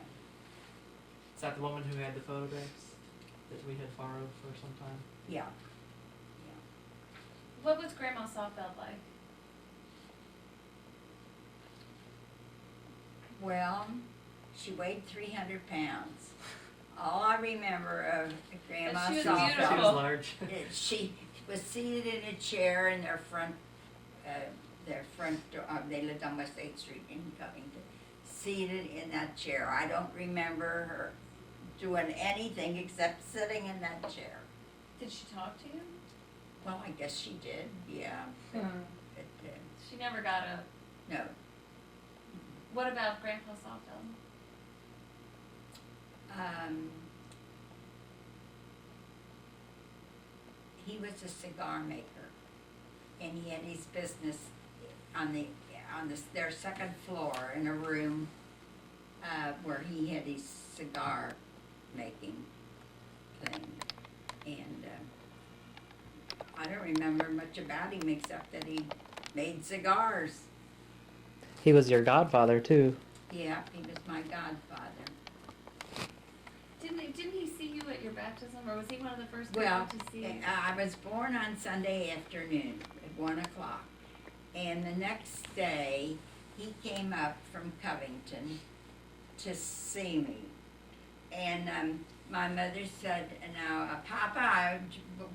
Is that the woman who had the photographs that we had borrowed for some time? yeah, What was Grandma Sawfeld like? well, she weighed 300 pounds. All I remember of Grandma But she was Sawfeld beautiful. She was large. is she was seated in a chair in their front door. They lived on West 8th Street in Covington. Seated in that chair. I don't remember her doing anything except sitting in that chair. Did she talk to you? Well, I guess she did, yeah. But, She never got up. no. What about Grandpa Sawfeld? He was a cigar maker, and he had his business on their second floor in a room where he had his cigar making thing. And I don't remember much about him except that he made cigars. He was your godfather too. Yeah, he was my godfather. Didn't he see you at your baptism, or was he one of the first Well, people to see you? I was born on Sunday afternoon at 1 o'clock. And the next day, he came up from Covington to see me. And my mother said, now, Papa, I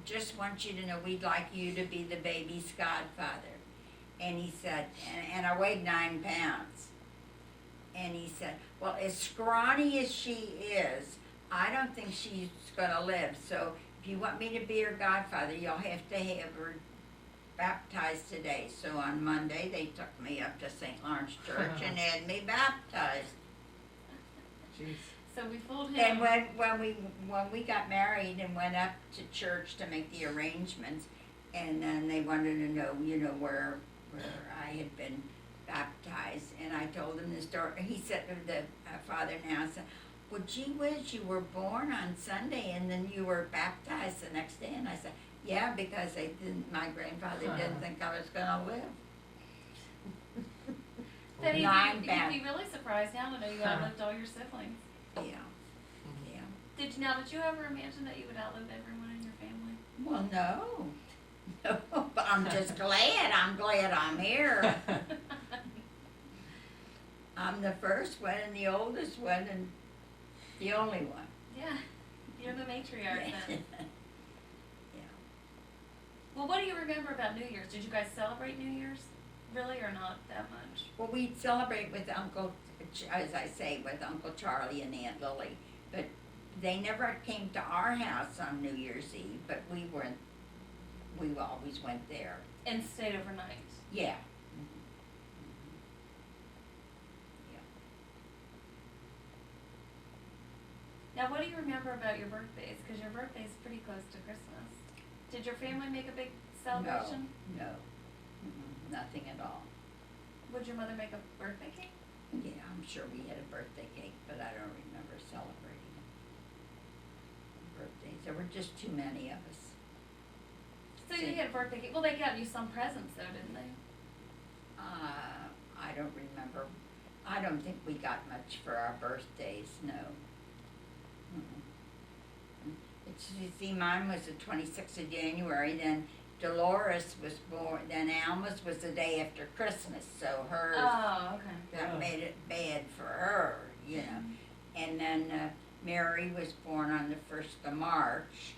just want you to know we'd like you to be the baby's godfather. And he said, and I weighed 9 pounds. And he said, well, as scrawny as she is, I don't think she's going to live. So if you want me to be her godfather, you'll have to have her baptized today. So on Monday, they took me up to St. Lawrence Church and had me baptized. Jeez. So we fooled him. And when we got married and went up to church to make the arrangements, and then they wanted to know, where I had been baptized, and I told him the story. He said, the father now said, well, gee whiz, you were born on Sunday and then you were baptized the next day. And I said, yeah, because my grandfather didn't think I was gonna live. Then he'd 9 be pounds. really surprised now to know you outlived all your siblings. Yeah, yeah. Did you ever imagine that you would outlive everyone in your family? Well, no. No, but I'm just glad. I'm glad I'm here. I'm the first one and the oldest one and the only one. Yeah, you're the matriarch then. Yeah. Well, what do you remember about New Year's? Did you guys celebrate New Year's? Really, or not that much? Well, we'd celebrate with as I say, with Uncle Charlie and Aunt Lily, but they never came to our house on New Year's Eve, but we always went there. And stayed overnight. Yeah. Now, what do you remember about your birthdays? Because your birthday's pretty close to Christmas. Did your family make a big celebration? No. Nothing at all. Would your mother make a birthday cake? Yeah, I'm sure we had a birthday cake, but I don't remember celebrating birthdays. There were just too many of us. So you had a birthday cake. Well, they got you some presents, though, didn't they? I don't remember. I don't think we got much for our birthdays, no. You see, mine was the 26th of January, then Dolores was born, then Alma's was the day after Christmas, so hers, Oh, okay. that made it bad for her, And then Mary was born on the 1st of March,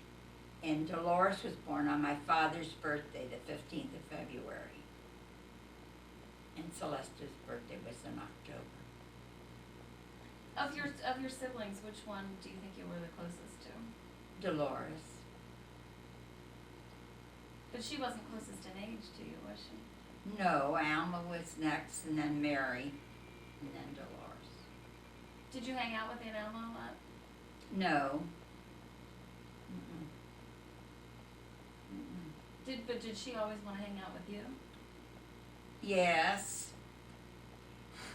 and Dolores was born on my father's birthday, the 15th of February. And Celeste's birthday was in October. Of your siblings, which one do you think you were the closest to? Dolores. But she wasn't closest in age to you, was she? No, Alma was next, and then Mary, and then Dolores. Did you hang out with Aunt Alma a lot? No. Did she always want to hang out with you? Yes.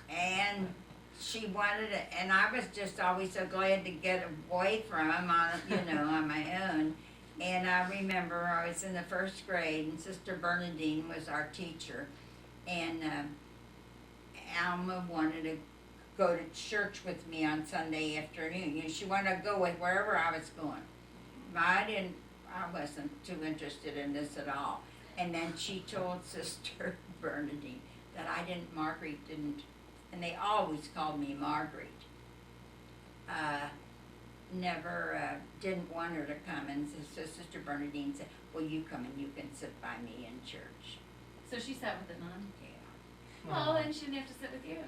And she wanted it, and I was just always so glad to get away from him on my own. And I remember I was in the 1st grade, and Sister Bernadine was our teacher, and Alma wanted to go to church with me on Sunday afternoon. She wanted to go with wherever I was going. But I wasn't too interested in this at all. And then she told Sister Bernadine that Margaret didn't, and they always called me Margaret. didn't want her to come, and so Sister Bernadine said, well, you come and you can sit by me in church. So she sat with the nun. Yeah. Well, then she didn't have to sit with you.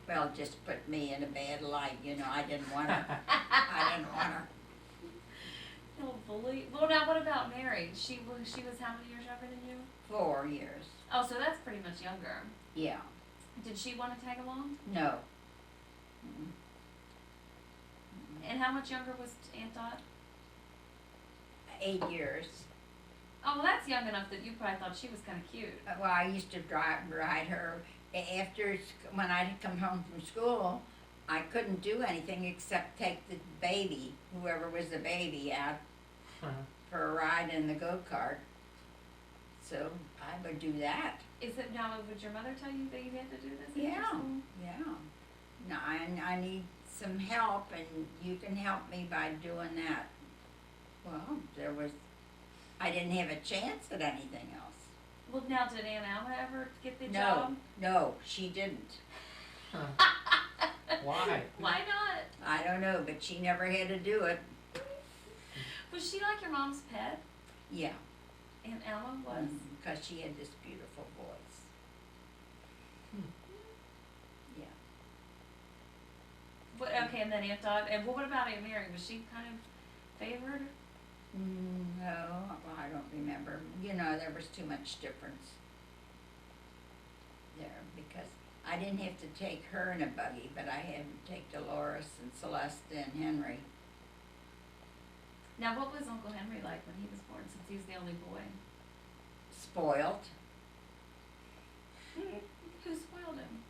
Well, just put me in a bad light, you know, I didn't want her. I didn't want her. Little bully. Well, now what about Mary? She was how many years younger than you? 4 years. Oh, so that's pretty much younger. Yeah. Did she want to tag along? No. Mm-mm. And how much younger was Aunt Dot? 8 years. Oh, well, that's young enough that you probably thought she was kind of cute. Well, I used to ride her when I'd come home from school. I couldn't do anything except take the baby, whoever was the baby, out for a ride in the go-kart. So I would do that. Is it now? Would your mother tell you that you had to do this? at Yeah. your school? Yeah. No, I need some help, and you can help me by doing that. Well, I didn't have a chance at anything else. Well, now did Aunt Alma ever get the job? No, she didn't. Why? Why not? I don't know, but she never had to do it. Was she like your mom's pet? Yeah. Aunt Alma was. Because she had this beautiful voice. Yeah. What? Okay, and then Aunt Dot. And what about Aunt Mary? Was she kind of favored? No, well, I don't remember. You know, there was too much difference there because I didn't have to take her in a buggy, but I had to take Dolores and Celeste and Henry. Now, what was Uncle Henry like when he was born, since he was the only boy? Spoiled. Who spoiled him?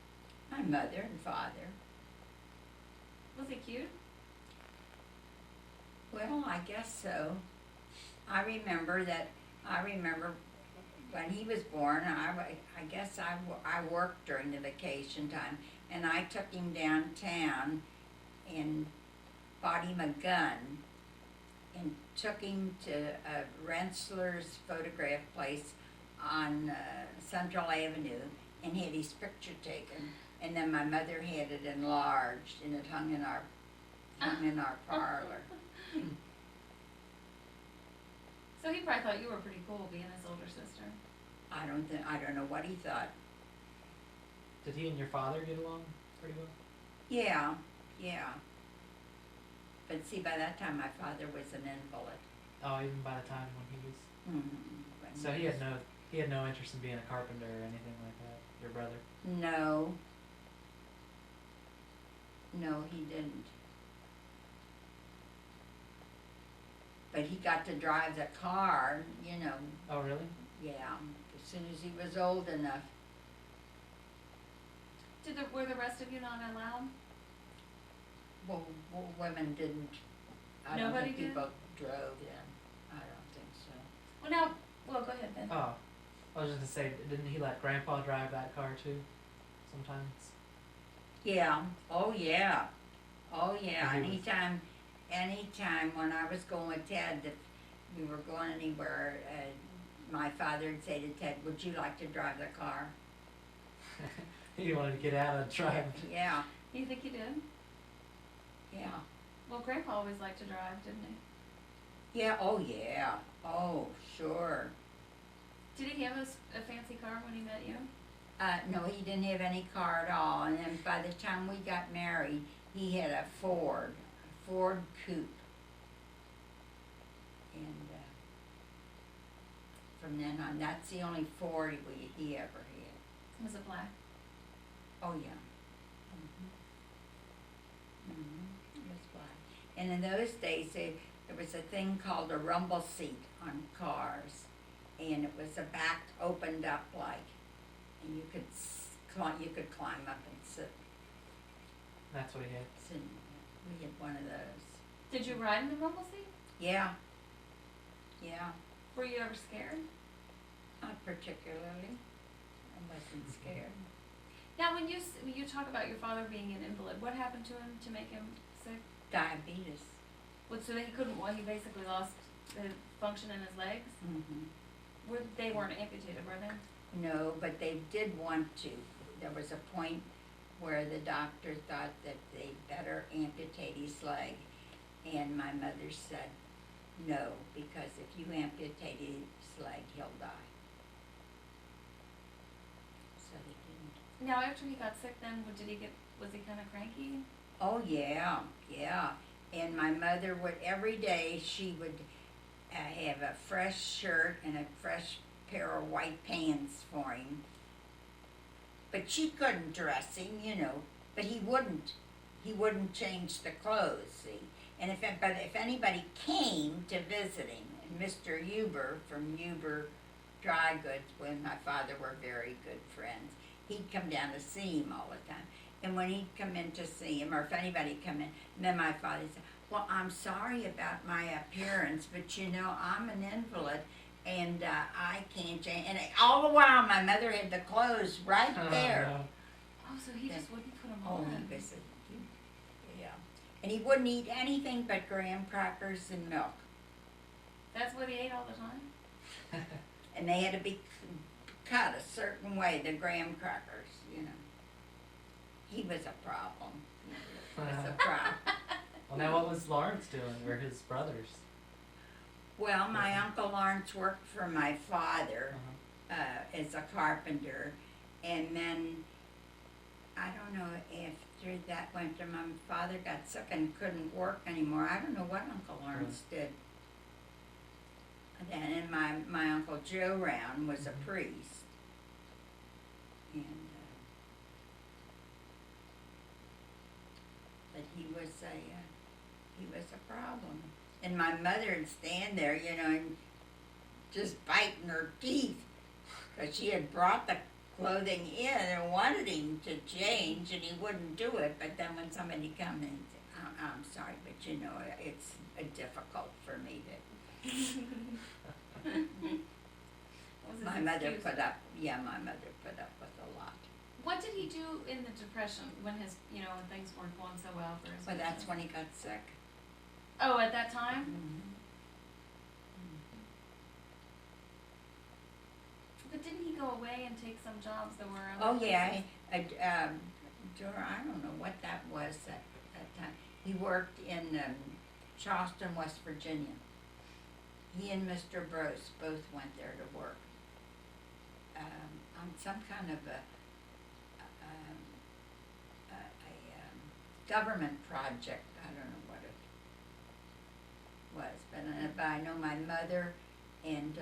My mother and father. Was he cute? Well, I guess so. I remember when he was born, I guess I worked during the vacation time, and I took him downtown and bought him a gun and took him to a Rensselaer's photograph place on Central Avenue and had his picture taken. And then my mother had it enlarged, and it hung in our parlor. So he probably thought you were pretty cool being his older sister. I don't know what he thought. Did he and your father get along pretty well? Yeah. But see, by that time my father was an invalid. Oh, even by the time when he was. Mm-hmm. So he had no interest in being a carpenter or anything like that. Your brother. No, he didn't. But he got to drive the car, you know. Oh, really? Yeah, as soon as he was old enough. Were the rest of you not allowed? Well, women didn't. I Nobody don't think did? people drove then. I don't think so. Well, go ahead then. Oh, I was just gonna say, didn't he let Grandpa drive that car too? Sometimes. Yeah. Oh yeah. Oh yeah. And he was- Anytime when I was going with Ted, if we were going anywhere, my father would say to Ted, "Would you like to drive the car?" He wanted to get out and drive. Yeah. You think he did? Yeah. Well, Grandpa always liked to drive, didn't he? Yeah. Oh yeah. Oh sure. Did he have a fancy car when he met you? No, he didn't have any car at all. And then by the time we got married, he had a Ford coupe. And from then on, that's the only Ford he ever had. Was it black? Oh yeah. It was black. And in those days, there was a thing called a rumble seat on cars, and it was a back opened up like, and you could climb up and sit. That's what he had. We had one of those. Did you ride in the rumble seat? Yeah. Were you ever scared? Not particularly. I wasn't scared. Now, when you talk about your father being an invalid, what happened to him to make him sick? Diabetes. So that he couldn't. Well, he basically lost the function in his legs. Mm-hmm. They weren't amputated, were they? No, but they did want to. There was a point where the doctor thought that they'd better amputate his leg. And my mother said, no, because if you amputate his leg, he'll die. So they didn't. Now, after he got sick, then was he kind of cranky? Oh, yeah, yeah. And my mother would, every day, she would have a fresh shirt and a fresh pair of white pants for him. But she couldn't dress him, but he wouldn't change the clothes, see. And if anybody came to visit him, and Mr. Huber from Huber Dry Goods, when my father were very good friends, he'd come down to see him all the time. And when he'd come in to see him, or if anybody come in, then my father said, well, I'm sorry about my appearance, but I'm an invalid, and I can't change. And all the while, my mother had the clothes right there. No. Oh, so he just wouldn't put them Oh, on. he was yeah. And he wouldn't eat anything but graham crackers and milk. That's what he ate all the time? And they had to be cut a certain way, the graham crackers, He was a problem. He was a problem. Well, now what was Lawrence doing, or his brothers? Well, my Uncle Lawrence worked for my father Uh-huh. as a carpenter, and then, I don't know, after that winter, my father got sick and couldn't work anymore. I don't know what Uncle Lawrence did. And my Uncle Joe Rauen was a priest. And, but he was a problem. And my mother would stand there, and just biting her teeth, because she had brought the clothing in and wanted him to change, and he wouldn't do it. But then when somebody come in, I'm sorry, but it's difficult for me to. My mother put up with a lot. What did he do in the Depression when when things weren't going so well for his But that's business? when he got sick. Oh, at that time? But didn't he go away and take some jobs that were Oh, other yeah, places? I don't know what that was at that time. He worked in Charleston, West Virginia. He and Mr. Brose both went there to work on some kind of a government project. I don't know what it was, but I know my mother and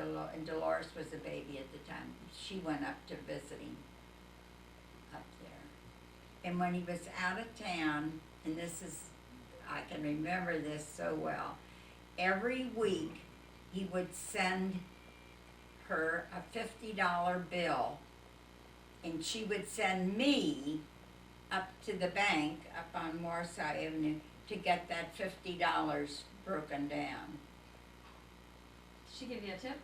Dolores was a baby at the time. She went up to visit him up there. And when he was out of town, and I can remember this so well, every week he would send her a $50 bill, and she would send me up to the bank up on Morris Avenue to get that $50 broken down. Did she give you a tip?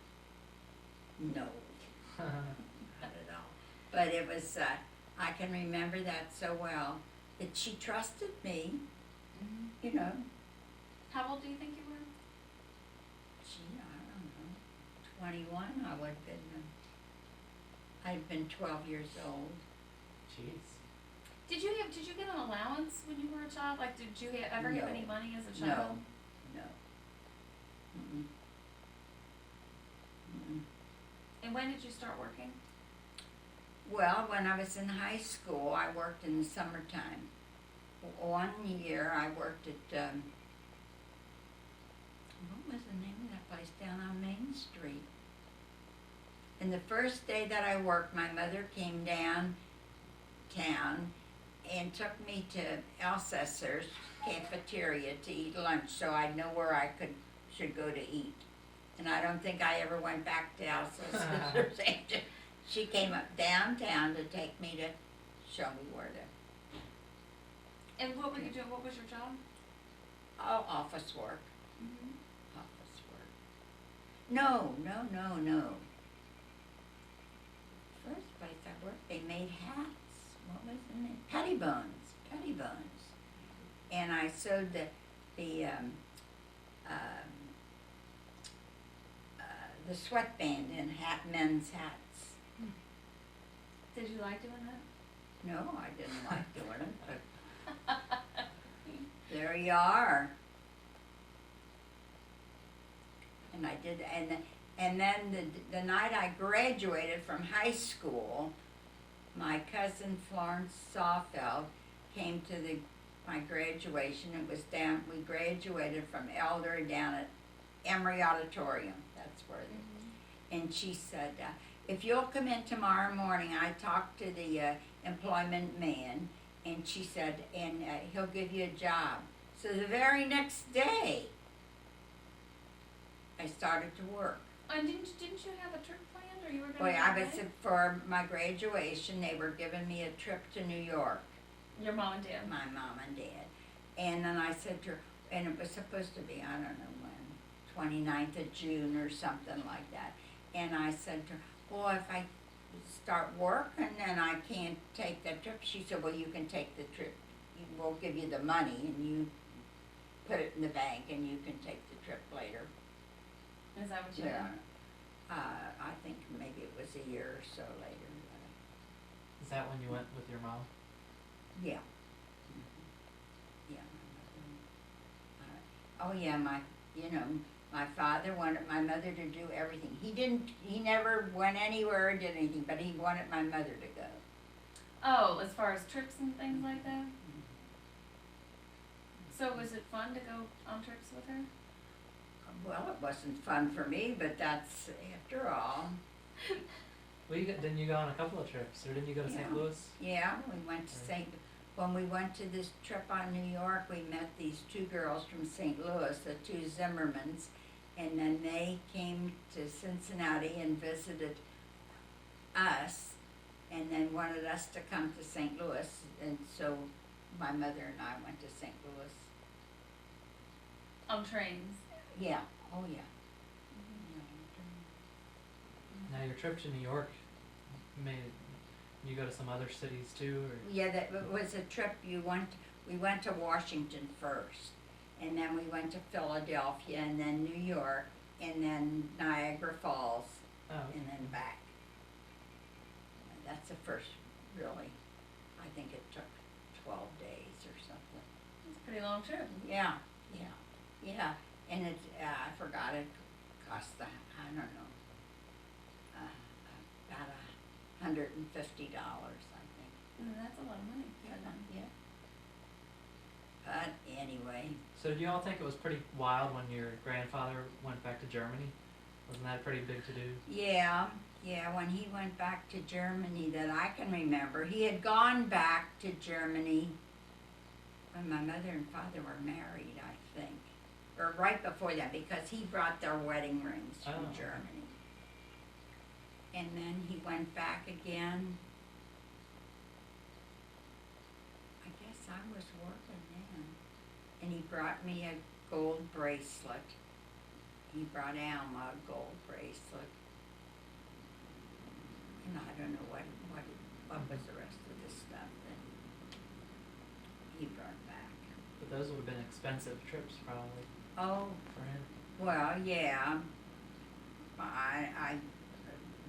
No, not at all. But it was, I can remember that so well, that she trusted me, How old do you think you were? Gee, I don't know, 21 I would have been. I'd been 12 years old. Jeez. Did you get an allowance when you were a child? Like, did you ever No. have any money as a child? No. Mm-mm. Mm-mm. And when did you start working? Well, when I was in high school, I worked in the summertime. One year I worked at, what was the name of that place down on Main Street? And the first day that I worked, my mother came downtown and took me to Alcesser's cafeteria to eat lunch, so I'd know where I should go to eat. And I don't think I ever went back to Alcesser's after. She came up downtown to take me to show me where to. And what were you doing? What was your job? Oh, office work. Mm-hmm. Office work. No. First place I worked, they made hats. What was the name? Pettibones. And I sewed the sweatband in men's hats. Did you like doing that? No, I didn't like doing it, but there you are. And I did, and then the night I graduated from high school, my cousin Florence Sawfeld came to my graduation. It was down, we graduated from Elder down at Emory Auditorium, that's where, and she said, if you'll come in tomorrow morning, I talked to the employment man, and she said, and he'll give you a job. So the very next day, I started to work. And didn't you have a trip planned, or you were Boy, gonna? I was, for my graduation, they were giving me a trip to New York, Your mom and dad. my mom and dad. And then I said to her, and it was supposed to be, I don't know when, 29th of June or something like that. And I said to her, well, if I start work and then I can't take the trip, she said, well, you can take the trip. We'll give you the money and you put it in the bank and you can take the trip later. Is that what you Yeah. did? I think maybe it was a year or so later. Is that when you went with your mom? Yeah. Yeah. Oh yeah, my father wanted my mother to do everything. He never went anywhere or did anything, but he wanted my mother to go. Oh, as far as trips and things like that? So was it fun to go on trips with her? Well, it wasn't fun for me, but that's, after all. Well, didn't you go on a couple of trips, or didn't you go to St. Yeah. Louis? Yeah, we went to when we went to this trip on New York, we met these two girls from St. Louis, the two Zimmermans, and then they came to Cincinnati and visited us, and then wanted us to come to St. Louis, and so my mother and I went to St. Louis. On trains. Yeah, oh yeah. Now your trip to New York made you go to some other cities too, or? Yeah, that was a trip we went to Washington first, and then we went to Philadelphia, and then New York, and then Niagara Falls, Oh, and then back. And that's the first, really, I think it took 12 days or something. It's a pretty long trip. Yeah, and it, I forgot it cost, I don't know, about $150, I think. That's a lot of money. Yeah. But anyway, so did you all think it was pretty wild when your grandfather went back to Germany? Wasn't that pretty big to do? yeah, when he went back to Germany that I can remember, he had gone back to Germany when my mother and father were married, I think. Or right before that, because he brought their wedding rings from Oh. Germany. And then he went back again. I guess I was working then. And he brought me a gold bracelet. He brought Alma a gold bracelet. And I don't know what was the rest of the stuff that he brought back. But those would have been expensive trips probably Oh, for him. well, yeah.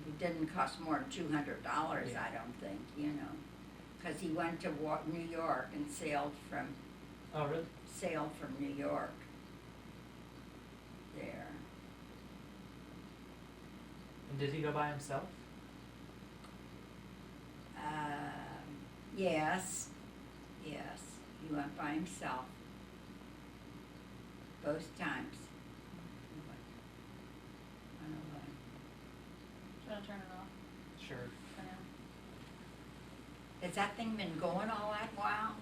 It didn't cost more than $200, Yeah. I don't think, because he went to New York and sailed from Oh, really? New York there. And did he go by himself? Yes, he went by himself both times. Do you want to turn it off Sure. for now? Has that thing been going all that while?